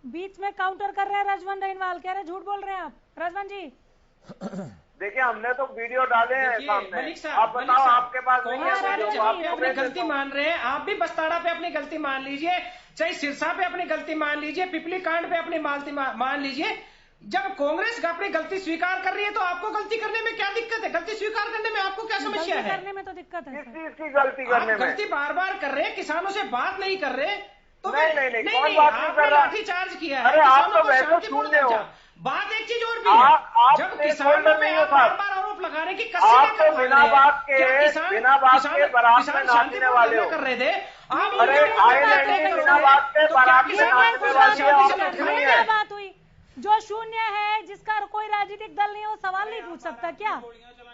बीच में काउंटर कर रहे हैं राजवन रहीनवाल, कह रहे झूठ बोल रहे हैं आप। राजवन जी देखिए, हमने तो वीडियो डाले हैं सामने, आप बताओ, आपके पास नहीं है? अपनी गलती मान रहे हैं, आप भी बस्ताड़ा पे अपनी गलती मान लीजिए, चाहे सिरसा पे अपनी गलती मान लीजिए, पिपली कांड पे अपनी मान लीजिए। जब कांग्रेस अपनी गलती स्वीकार कर रही है तो आपको गलती करने में क्या दिक्कत है? गलती स्वीकार करने में आपको क्या समस्या है? करने में तो दिक्कत है। किस चीज की गलती करने में? गलती बार बार कर रहे हैं, किसानों से बात नहीं कर रहे, तो नहीं, कौन बात नहीं कर रहा? लाठी चार्ज किया है। अरे आप तो वैसे शून्य हो। बात एक चीज और भी है, जब किसानों पे आप बार आरोप लगा रहे कि आप तो बिना बात के बारात में नाचने वाले हो। कर रहे थे आप। अरे आए नहीं, बिना बात के बारात में नाचने वाले क्या बात हुई? जो शून्य है, जिसका कोई राजनीतिक दल नहीं, वो सवाल नहीं पूछ सकता क्या?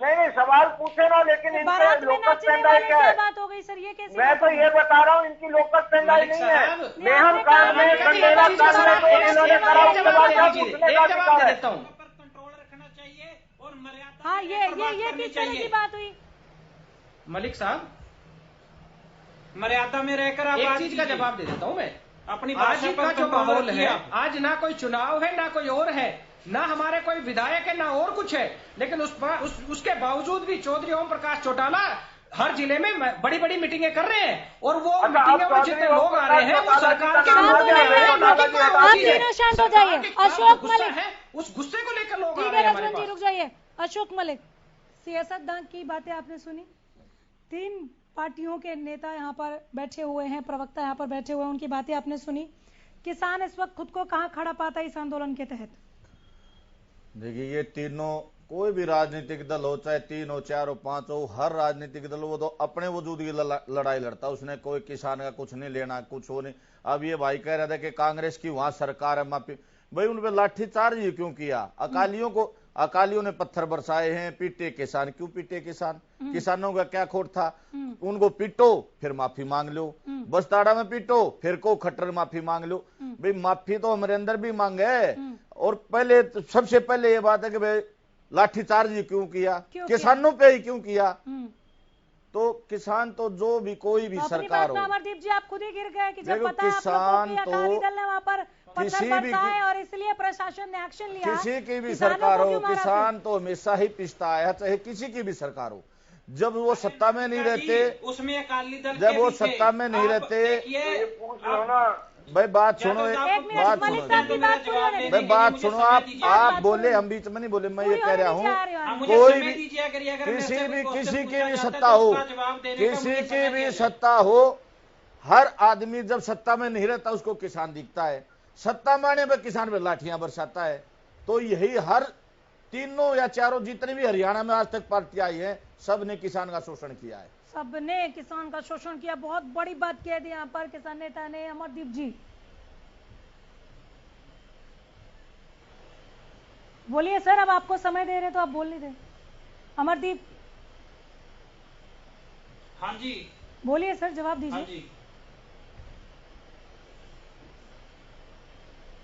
नहीं, सवाल पूछे ना, लेकिन इनके लोकल पेंडाई क्या है? बात हो गई सर, ये कैसे? मैं तो ये बता रहा हूँ, इनकी लोकल पेंडाई नहीं है। मेहम कांड में, कंडेला कांड में तो इन्होंने करा, उसके बाद क्या पूछने का अधिकार है? कंट्रोल रखना चाहिए और मर्यादा। हाँ, ये किस तरह की बात हुई? मलिक साहब, मर्यादा में रहकर आप एक चीज का जवाब दे देता हूँ मैं। अपनी आज का जो माहौल है, आज ना कोई चुनाव है, ना कोई और है, ना हमारे कोई विधायक है, ना और कुछ है, लेकिन उसके बावजूद भी चौधरी ओम प्रकाश चौटाला हर जिले में बड़ी बड़ी मीटिंगें कर रहे हैं, और वो मीटिंगों में जितने लोग आ रहे हैं वो सरकार के आप तीनों शांत हो जाइए। अशोक मलिक है, उस गुस्से को लेकर लोग आ ठीक रहे है। हैं। राजवन जी रुक जाइए। अशोक मलिक, सियासतदान की बातें आपने सुनी, 3 पार्टियों के नेता यहाँ पर बैठे हुए हैं, प्रवक्ता यहाँ पर बैठे हुए हैं, उनकी बातें आपने सुनी। किसान इस वक्त खुद को कहाँ खड़ा पाता है इस आंदोलन के तहत? देखिए, ये तीनों कोई भी राजनीतिक दल हो, चाहे 3 हो, 4 हो, 5 हो, हर राजनीतिक दल वो तो अपने वजूद की लड़ाई लड़ता है, उसने कोई किसान का कुछ नहीं लेना, कुछ हो नहीं। अब ये भाई कह रहे थे कि कांग्रेस की वहां सरकार है, माफी भाई उन पे लाठीचार्ज ही क्यों किया? अकालियों ने पत्थर बरसाए हैं, पीटे किसान, क्यों पीटे किसान? किसानों का क्या खोट था? उनको पीटो फिर माफी मांग लो, बसताड़ा में पीटो फिर को खट्टर माफी मांग लो। भाई माफी तो हमारे अंदर भी मांगे। और पहले सबसे पहले ये बात है कि भाई लाठीचार्ज ही क्यों किया? किसानों पे ही क्यों किया? तो किसान तो जो भी कोई भी तो सरकार हो, अमरदीप जी आप खुद ही गिर गए कि जब देखो पता किसान तो अकाली दल ने वहां पर किसी पत्थर भी बरसाए और इसलिए प्रशासन ने एक्शन लिया। किसी की भी किसानों सरकार को हो, क्यों मारा किसान तो हमेशा ही पिसता आया, चाहे किसी की भी सरकार हो। जब वो सत्ता में नहीं रहते, उसमें अकाली दल जब वो सत्ता में नहीं रहते, भाई बात सुनो, बात सुनो, आप बोले, हम बीच में नहीं बोले। मैं ये कह रहा हूँ कोई भी किसी की भी सत्ता हो, किसी की भी सत्ता हो, हर आदमी जब सत्ता में नहीं रहता उसको किसान दिखता है, सत्ता में आने पर किसान पर लाठियां बरसाता है। तो यही हर तीनों या चारों जितने भी हरियाणा में आज तक पार्टी आई है, सब ने किसान का शोषण किया है, सबने किसान का शोषण किया। बहुत बड़ी बात कह दी यहाँ पर किसान नेता ने। अमरदीप जी बोलिए सर, अब आपको समय दे रहे तो आप बोल नहीं रहे। अमरदीप हाँ जी बोलिए सर, जवाब दीजिए। हाँ जी,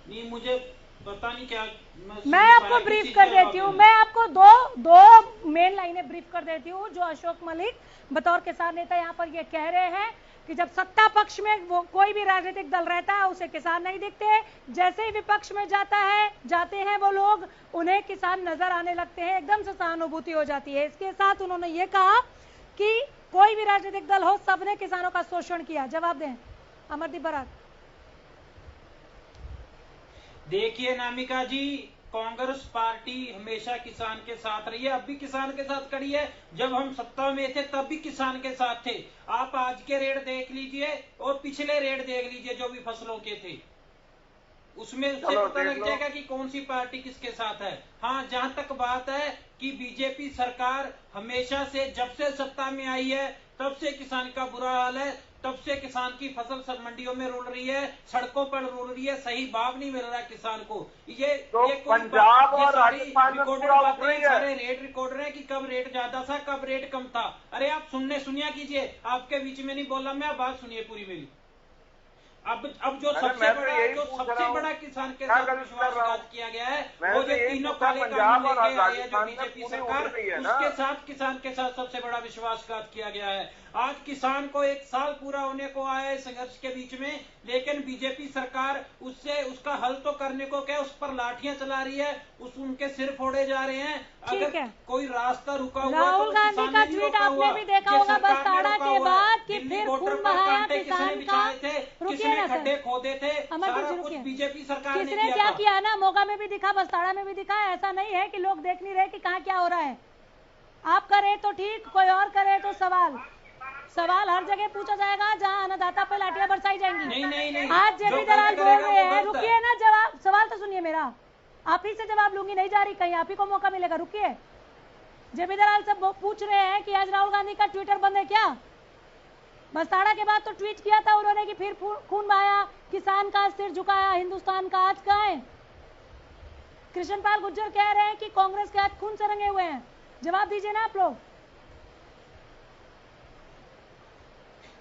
नहीं मुझे पता नहीं क्या, मैं आपको ब्रीफ कर देती हूँ। मैं आपको दो मेन लाइनें ब्रीफ कर देती हूँ जो अशोक मलिक बतौर किसान नेता यहाँ पर ये कह रहे हैं कि जब सत्ता पक्ष में वो कोई भी राजनीतिक दल रहता है उसे किसान नहीं दिखते, जैसे ही विपक्ष में जाते हैं वो लोग, उन्हें किसान नजर आने लगते हैं, एकदम से सहानुभूति हो जाती है। इसके साथ उन्होंने ये कहा कि कोई भी राजनीतिक दल हो, सबने किसानों का शोषण किया। जवाब दें अमरदीप बराड़। देखिए नामिका जी, कांग्रेस पार्टी हमेशा किसान के साथ रही है, अब भी किसान के साथ खड़ी है। जब हम सत्ता में थे तब भी किसान के साथ थे। आप आज के रेट देख लीजिए और पिछले रेट देख लीजिए जो भी फसलों के थे, उसमें उससे पता लग जाएगा कि कौन सी पार्टी किसके साथ है। हाँ, जहां तक बात है कि बीजेपी सरकार हमेशा से, जब से सत्ता में आई है तब से किसान का बुरा हाल है, तब से किसान की फसल सब मंडियों में रुल रही है, सड़कों पर रुल रही है, सही भाव नहीं मिल रहा है किसान को। ये पंजाब और राजस्थान में पूरा उठ रही है। सारे रेट रिकॉर्डर है कि कब रेट ज्यादा था, कब रेट कम था। अरे आप सुनिया कीजिए, आपके बीच में नहीं बोला मैं, बात सुनिए पूरी मेरी। अब जो सबसे बड़ा किसान के साथ विश्वासघात किया गया है, वो जो तीनों काले कानून लेके आई है जो बीजेपी सरकार, उसके साथ किसान के साथ सबसे बड़ा विश्वासघात किया गया है। आज किसान को 1 साल पूरा होने को आया है संघर्ष के बीच में, लेकिन बीजेपी सरकार उसका हल तो करने को क्या, उस पर लाठियां चला रही है, उनके सिर फोड़े जा रहे हैं। अगर कोई रास्ता रुका हुआ, राहुल गांधी का ट्वीट आपने भी देखा होगा बसताड़ा के बाद कि फिर खून बहाया किसान का। रुकिए ना खड्डे खोदे थे, सारा कुछ बीजेपी सरकार ने किसने क्या किया ना, मोगा में भी दिखा, बसताड़ा में भी दिखा। ऐसा नहीं है कि लोग देख नहीं रहे कि कहाँ क्या हो रहा है। आप करे तो ठीक, कोई और करे तो सवाल हर जगह पूछा जाएगा जहां अन्नदाता पे लाठियां बरसाई जाएंगी। नहीं। आज जेपी दलाल बोल रहे हैं, रुकिए ना, जवाब सवाल तो सुनिए मेरा, आप ही से जवाब लूंगी, नहीं जा रही कहीं, आप ही को मौका मिलेगा। रुकिए, जेपी दलाल सब पूछ रहे हैं कि आज राहुल गांधी का ट्विटर बंद है क्या? बसताड़ा के बाद तो ट्वीट किया था उन्होंने कि फिर खून बहाया, किसान का सिर झुकाया हिंदुस्तान का। आज कहाँ है? कृष्णपाल गुर्जर कह रहे हैं कि कांग्रेस के हाथ खून से रंगे हुए हैं। जवाब दीजिए ना आप लोग।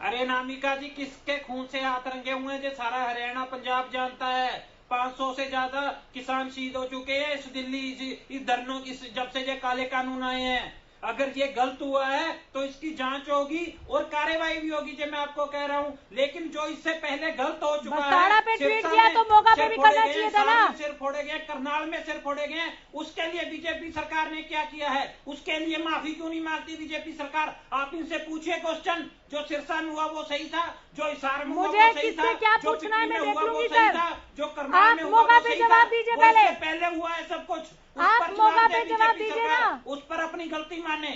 अरे नामिका जी, किसके खून से हाथ रंगे हुए हैं? जो सारा हरियाणा पंजाब जानता है। 500 से ज्यादा किसान शहीद हो चुके हैं इस दिल्ली इस धरनों की, जब से ये काले कानून आए हैं। अगर ये गलत हुआ है तो इसकी जांच होगी और कार्रवाई भी होगी, जो मैं आपको कह रहा हूँ। लेकिन जो इससे पहले गलत हो चुका है, पे ट्वीट किया तो मौका पे भी करना चाहिए था ना। सिर फोड़े गए, करनाल में सिर फोड़े गए, उसके लिए बीजेपी सरकार ने क्या किया है? उसके लिए माफी क्यों नहीं मांगती बीजेपी सरकार? आप इनसे पूछिए क्वेश्चन। जो सिरसा में हुआ वो सही था, जो हिसार में हुआ वो सही था, क्या जो पूछना है मैं देख लूंगी सही था, जो करनाल में हुआ वो सही था। दीजिए पहले हुआ है सब कुछ, आप मौका पे जवाब दीजिए ना। उस पर अपनी गलती माने।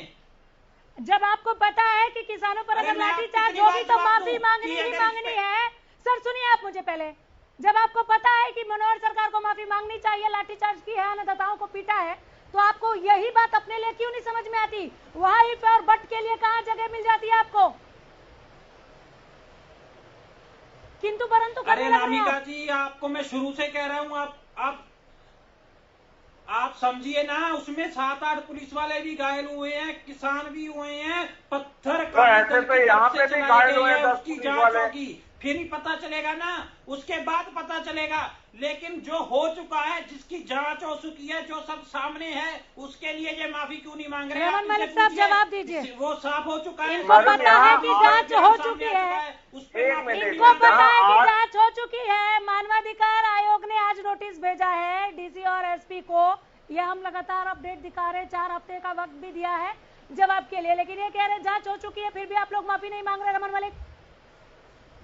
जब आपको पता है कि किसानों पर अगर लाठीचार्ज होगी तो माफी मांगनी ही मांगनी है। सर सुनिए आप मुझे पहले, जब आपको पता है कि मनोहर सरकार को माफी मांगनी चाहिए, लाठीचार्ज की है, अन्नदाताओं को पीटा है, तो आपको यही बात अपने लिए क्यों नहीं समझ में आती? वहां इफ और बट के लिए कहां जगह मिल जाती है आपको? किंतु परंतु अरे नामिका जी, आपको मैं शुरू से कह रहा हूँ, आप समझिए ना, उसमें 7-8 पुलिस वाले भी घायल हुए हैं, किसान भी हुए हैं, पत्थर तो ऐसे तो यहाँ पे भी घायल हुए हैं 10 उसकी पुलिस जांच वाले। होगी, फिर ही पता चलेगा ना, उसके बाद पता चलेगा। लेकिन जो हो चुका है, जिसकी जांच हो चुकी है, जो सब सामने है, उसके लिए ये माफी क्यों नहीं मांग रहे? रमन मलिक साहब जवाब दीजिए। वो साफ हो चुका है, इनको पता है कि जांच हो चुकी है, इनको पता है कि जांच हो चुकी है। मानवाधिकार आयोग ने आज नोटिस भेजा है डीसी और एसपी को। ये हम लगातार अपडेट दिखा रहे, 4 हफ्ते का वक्त भी दिया है जवाब के लिए, लेकिन ये कह रहे जांच हो चुकी है, फिर भी आप लोग माफी नहीं मांग रहे। रमन मलिक,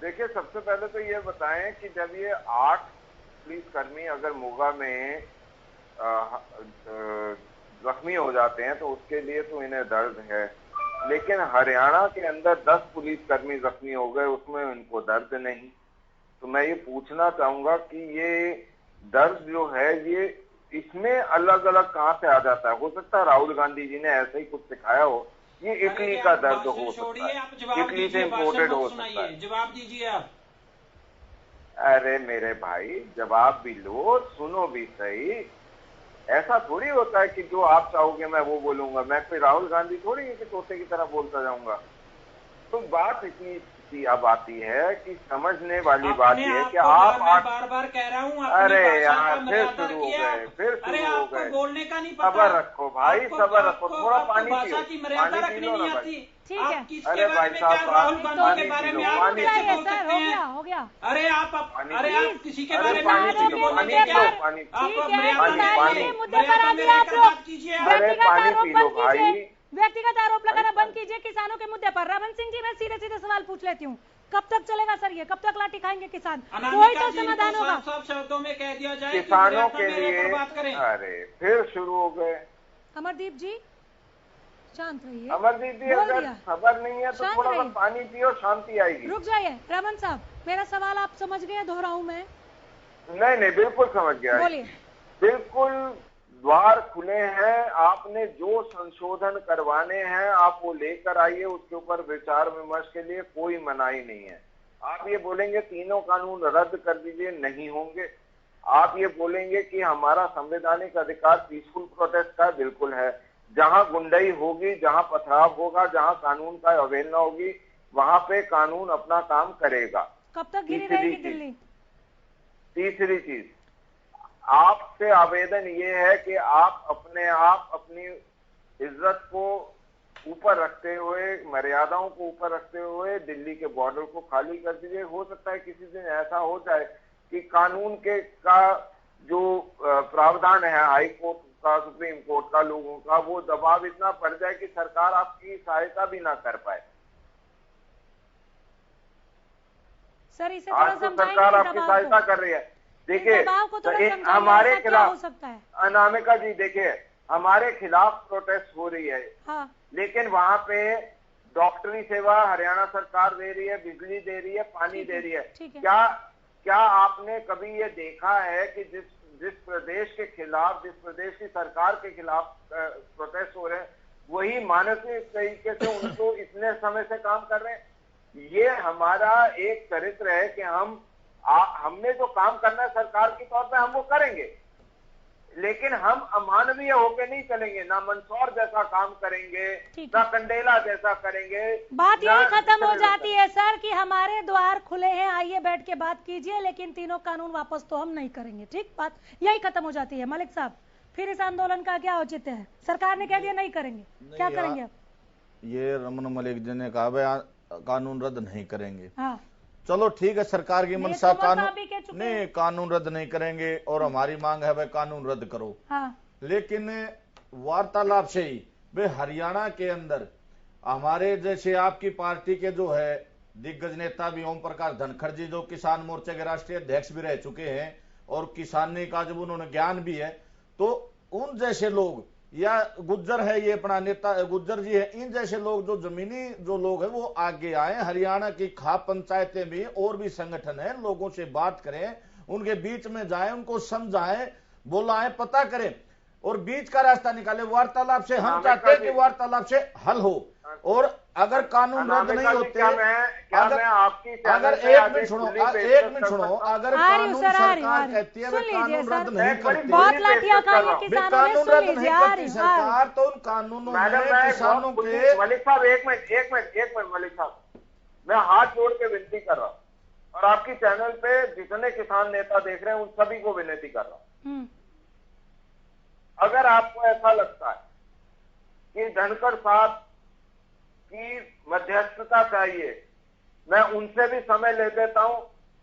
देखिए, सबसे पहले तो ये बताएं कि जब ये 8 पुलिसकर्मी अगर मोगा में जख्मी हो जाते हैं तो उसके लिए तो इन्हें दर्द है, लेकिन हरियाणा के अंदर 10 पुलिसकर्मी जख्मी हो गए, उसमें इनको दर्द नहीं। तो मैं ये पूछना चाहूंगा कि ये दर्द जो है ये इसमें अलग अलग कहां से आ जाता है? हो सकता है राहुल गांधी जी ने ऐसे ही कुछ सिखाया हो, ये इटली का दर्द हो सकता है, इटली से इम्पोर्टेड हो सकता है। जवाब दीजिए आप। अरे मेरे भाई, जवाब भी लो, सुनो भी सही। ऐसा थोड़ी होता है कि जो आप चाहोगे मैं वो बोलूंगा। मैं कोई राहुल गांधी थोड़ी है कि तोते की तरह बोलता जाऊंगा। तो बात इतनी अब आती है कि समझने वाली बात ये है कि आप बार कह रहा हूँ, अरे यार फिर शुरू हो गए, बोलने का नहीं पता। सबर रखो भाई, सबर रखो, थोड़ा पानी भाषा की मर्यादा रखनी नहीं आती। ठीक है। अरे भाई साहब, राहुल गांधी के बारे में आप कैसे बोल सकते हैं? हो गया। अरे आप किसी के बारे में पानी बोलने पी लो, आप मुद्दे पर आ गए आप लोग। कीजिए। अरे पानी पी लो भाई। व्यक्तिगत आरोप लगाना बंद कीजिए किसानों के मुद्दे पर। रमन सिंह जी, मैं सीधे सवाल पूछ लेती हूँ, कब तक चलेगा सर ये? कब तक लाठी खाएंगे किसान? कोई तो समाधान होगा। सब शब्दों में कह दिया जाए किसानों के लिए। बात करें। अरे फिर शुरू हो गए। अमरदीप जी शांत रहिए। अमरदीप जी, अगर खबर नहीं है तो थोड़ा सा पानी पियो, शांति आएगी। रुक जाइए रमन साहब, मेरा सवाल आप समझ गए? दोहराऊं मैं? नहीं, बिल्कुल समझ गया। बोलिए। बिल्कुल द्वार खुले हैं, आपने जो संशोधन करवाने हैं आप वो लेकर आइए, उसके ऊपर विचार विमर्श के लिए कोई मनाही नहीं है। आप ये बोलेंगे तीनों कानून रद्द कर दीजिए, नहीं होंगे। आप ये बोलेंगे कि हमारा संवैधानिक अधिकार पीसफुल प्रोटेस्ट का, बिल्कुल है। जहां गुंडाई होगी, जहां पथराव होगा, जहां कानून का अवहेलना होगी, वहां पे कानून अपना काम करेगा। कब तक गिरी रहेगी दिल्ली? तीसरी चीज, आपसे आवेदन ये है कि आप अपनी इज्जत को ऊपर रखते हुए, मर्यादाओं को ऊपर रखते हुए दिल्ली के बॉर्डर को खाली कर दीजिए। हो सकता है किसी दिन ऐसा हो जाए कि कानून का जो प्रावधान है हाई कोर्ट का, सुप्रीम कोर्ट का, लोगों का, वो दबाव इतना बढ़ जाए कि सरकार आपकी सहायता भी ना कर पाए। सर इसे आज तो सरकार आपकी सहायता कर रही है। देखिए, हमारे खिलाफ, अनामिका जी देखिए, हमारे खिलाफ प्रोटेस्ट हो रही है। हाँ। लेकिन वहां पे डॉक्टरी सेवा हरियाणा सरकार दे रही है, बिजली दे रही है, पानी दे रही है। क्या आपने कभी ये देखा है कि जिस प्रदेश के खिलाफ, जिस प्रदेश की सरकार के खिलाफ प्रोटेस्ट हो रहे हैं, वही मानसिक तरीके से उनको इतने समय से काम कर रहे हैं? ये हमारा एक चरित्र है कि हमने जो काम करना है सरकार के तौर पे हम वो करेंगे, लेकिन हम अमानवीय होकर नहीं चलेंगे। ना मंदसौर जैसा काम करेंगे, ना कंडेला जैसा करेंगे। बात यही खत्म हो जाती है सर कि हमारे द्वार खुले हैं, आइए बैठ के बात कीजिए, लेकिन तीनों कानून वापस तो हम नहीं करेंगे। ठीक, बात यही खत्म हो जाती है। मलिक साहब, फिर इस आंदोलन का क्या औचित्य है? सरकार ने कह दिया नहीं करेंगे, क्या करेंगे आप? ये रमन मलिक जी ने कहा भाई कानून रद्द नहीं करेंगे। हाँ। चलो ठीक है, सरकार की मनसा कानून रद्द नहीं करेंगे और हमारी मांग है भाई कानून रद्द करो। हाँ। लेकिन वार्तालाप से ही वे हरियाणा के अंदर हमारे जैसे आपकी पार्टी के जो है दिग्गज नेता भी ओम प्रकाश धनखड़ जी, जो किसान मोर्चे के राष्ट्रीय अध्यक्ष भी रह चुके हैं और किसानी का जब उन्होंने ज्ञान भी है, तो उन जैसे लोग, या गुज्जर है ये अपना नेता गुज्जर जी है, इन जैसे लोग जो जमीनी जो लोग हैं वो आगे आए। हरियाणा की खाप पंचायतें भी और भी संगठन है, लोगों से बात करें, उनके बीच में जाएं, उनको समझाएं, बुलाएं, पता करें। और बीच का रास्ता निकाले। वार्तालाप से हम चाहते हैं कि वार्तालाप से हल हो, और अगर कानून रद्द नहीं होते, अगर एक मिनट सुनो, अगर कानून सरकार कहती है कानून रद्द नहीं करती, कानून रद्द नहीं करती सरकार, तो उन कानूनों में किसानों के। मलिक साहब एक मिनट मलिक साहब, मैं हाथ जोड़ के विनती कर रहा हूँ, और आपकी चैनल पे जितने किसान नेता देख रहे हैं उन सभी को विनती कर रहा हूँ, अगर आपको ऐसा लगता है कि धनखड़ साहब की मध्यस्थता चाहिए, मैं उनसे भी समय ले देता हूं।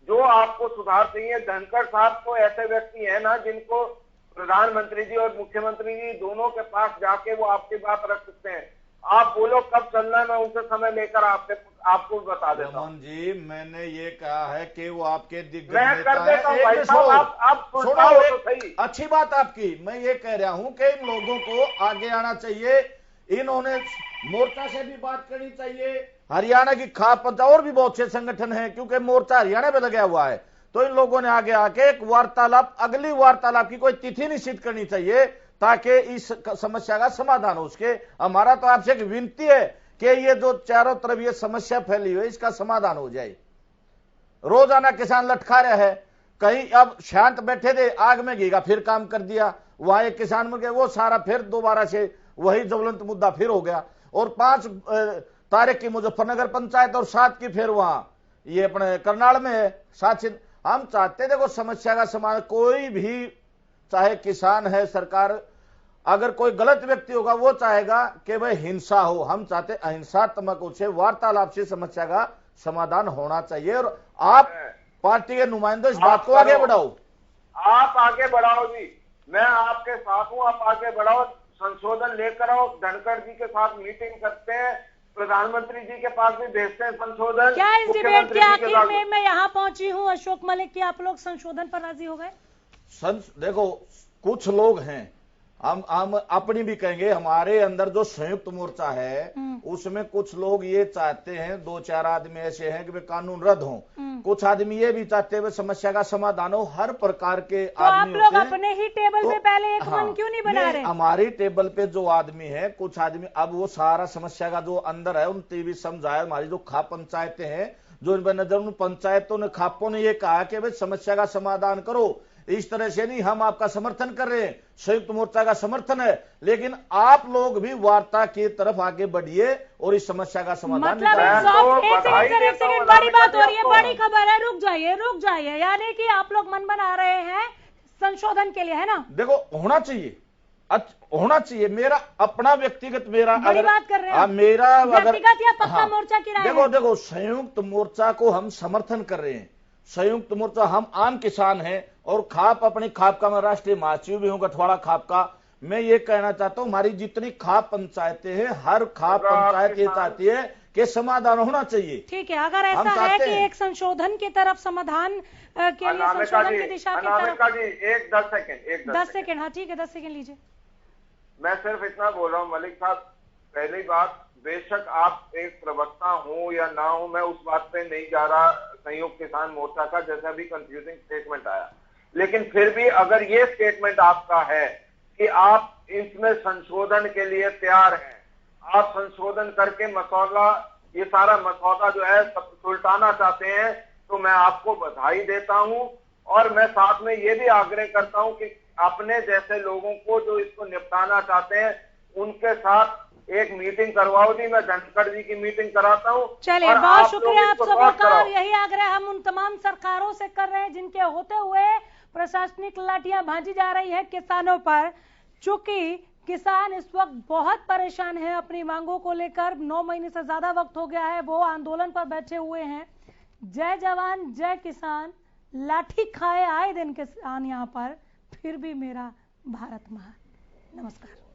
जो आपको सुधार चाहिए, धनखड़ साहब तो ऐसे व्यक्ति हैं ना जिनको प्रधानमंत्री जी और मुख्यमंत्री जी दोनों के पास जाके वो आपकी बात रख सकते हैं। आप बोलो कब चलना है, मैं उनसे समय लेकर आपको बता देता हूं। जी, मैंने ये कहा है कि वो आपके दिग्गज मैं कर देता हूं भाई साहब, आप सुनो तो सही। अच्छी बात आपकी, मैं ये कह रहा हूं कि इन लोगों को आगे आना चाहिए, इन्होंने मोर्चा से भी बात करनी चाहिए। हरियाणा की खाप पंचायत और भी बहुत से संगठन हैं, क्योंकि मोर्चा हरियाणा में लगा हुआ है, तो इन लोगों ने आगे आके एक वार्तालाप, अगली वार्तालाप की कोई तिथि निश्चित करनी चाहिए ताकि इस समस्या का समाधान हो उसके। हमारा तो आपसे एक विनती है कि ये जो चारों तरफ ये समस्या फैली हुई है इसका समाधान हो जाए। रोजाना किसान लटका रहे हैं, कहीं अब शांत बैठे थे, आग में घीगा फिर काम कर दिया, वहां एक किसान मर गया, वो सारा फिर दोबारा से वही ज्वलंत मुद्दा फिर हो गया। और 5 तारीख की मुजफ्फरनगर पंचायत और 7 की फिर वहां ये अपने करनाल में है। साथ हम चाहते देखो समस्या का समाधान, कोई भी चाहे किसान है, सरकार अगर कोई गलत व्यक्ति होगा वो चाहेगा कि भाई हिंसा हो, हम चाहते अहिंसात्मक से वार्तालाप से समस्या का समाधान होना चाहिए। और आप पार्टी के नुमाइंदों इस बात को आगे बढ़ाओ। आप आगे बढ़ाओ जी, मैं आपके साथ हूं, आप आगे बढ़ाओ, संशोधन लेकर आओ। धनखड़ जी के साथ मीटिंग करते हैं, प्रधानमंत्री जी के पास भी भेजते हैं संशोधन। क्या इस डिबेट के आखिर में मैं यहाँ पहुंची हूँ अशोक मलिक, कि आप लोग संशोधन पर राजी हो गए? देखो कुछ लोग हैं, हम अपनी भी कहेंगे, हमारे अंदर जो संयुक्त मोर्चा है उसमें कुछ लोग ये चाहते हैं, 2-4 आदमी ऐसे हैं कि वे कानून रद्द हो, कुछ आदमी ये भी चाहते हैं समस्या का समाधान हो। हर प्रकार के तो आदमी आप लोग अपने ही टेबल पे पहले एक मन क्यों नहीं बना रहे? हमारी टेबल पे जो आदमी है, कुछ आदमी अब वो सारा समस्या का जो अंदर है उनसे भी समझाया। हमारी जो खाप पंचायतें हैं, जो इन पर नजर, उन पंचायतों ने, खापों ने ये कहा कि भाई समस्या का समाधान करो, इस तरह से नहीं। हम आपका समर्थन कर रहे हैं, संयुक्त मोर्चा का समर्थन है, लेकिन आप लोग भी वार्ता की तरफ आगे बढ़िए और इस समस्या का समाधान मतलब एक सेकंड बड़ी बात हो रही है, बड़ी खबर है, रुक जाइए, यानी कि आप लोग मन बना रहे हैं संशोधन के लिए, है ना? देखो होना चाहिए, मेरा अपना व्यक्तिगत, मेरा बड़ी बात कर रहे हैं मेरा व्यक्तिगत या पक्का मोर्चा की राय है? देखो संयुक्त मोर्चा को हम समर्थन कर रहे हैं। संयुक्त मोर्चा, हम आम किसान हैं और खाप, अपनी खाप का मैं राष्ट्रीय महासचिव भी हूं गठवाड़ा खाप का। मैं ये कहना चाहता हूं, हमारी जितनी खाप पंचायतें हैं, हर खाप पंचायत ये चाहती है कि समाधान होना चाहिए। ठीक है, अगर ऐसा है कि एक संशोधन की तरफ, समाधान के लिए, संशोधन की दिशा की तरफ। 10 सेकंड, हाँ ठीक है, 10 सेकंड लीजिए। मैं सिर्फ इतना बोल रहा हूँ मलिक साहब, पहली बात, बेशक आप एक प्रवक्ता हो या ना हो, मैं उस बात पे नहीं जा रहा संयुक्त किसान मोर्चा का, जैसा भी कंफ्यूजिंग स्टेटमेंट आया, लेकिन फिर भी अगर ये स्टेटमेंट आपका है कि आप इसमें संशोधन के लिए तैयार हैं, आप संशोधन करके मसौदा, ये सारा मसौदा जो है सुलटाना चाहते हैं, तो मैं आपको बधाई देता हूं। और मैं साथ में ये भी आग्रह करता हूं कि अपने जैसे लोगों को जो इसको निपटाना चाहते हैं उनके साथ एक मीटिंग करवाओ जी। मैं धनखड़ जी की मीटिंग कराता हूँ। चलिए, बहुत शुक्रिया आप सबों का। और यही आग्रह हम उन तमाम सरकारों से कर रहे हैं जिनके होते हुए प्रशासनिक लाठियां भांजी जा रही है किसानों पर। चूंकि किसान इस वक्त बहुत परेशान है अपनी मांगों को लेकर, 9 महीने से ज्यादा वक्त हो गया है वो आंदोलन पर बैठे हुए हैं। जय जवान जय किसान, लाठी खाए आए दिन किसान यहाँ पर, फिर भी मेरा भारत महान। नमस्कार।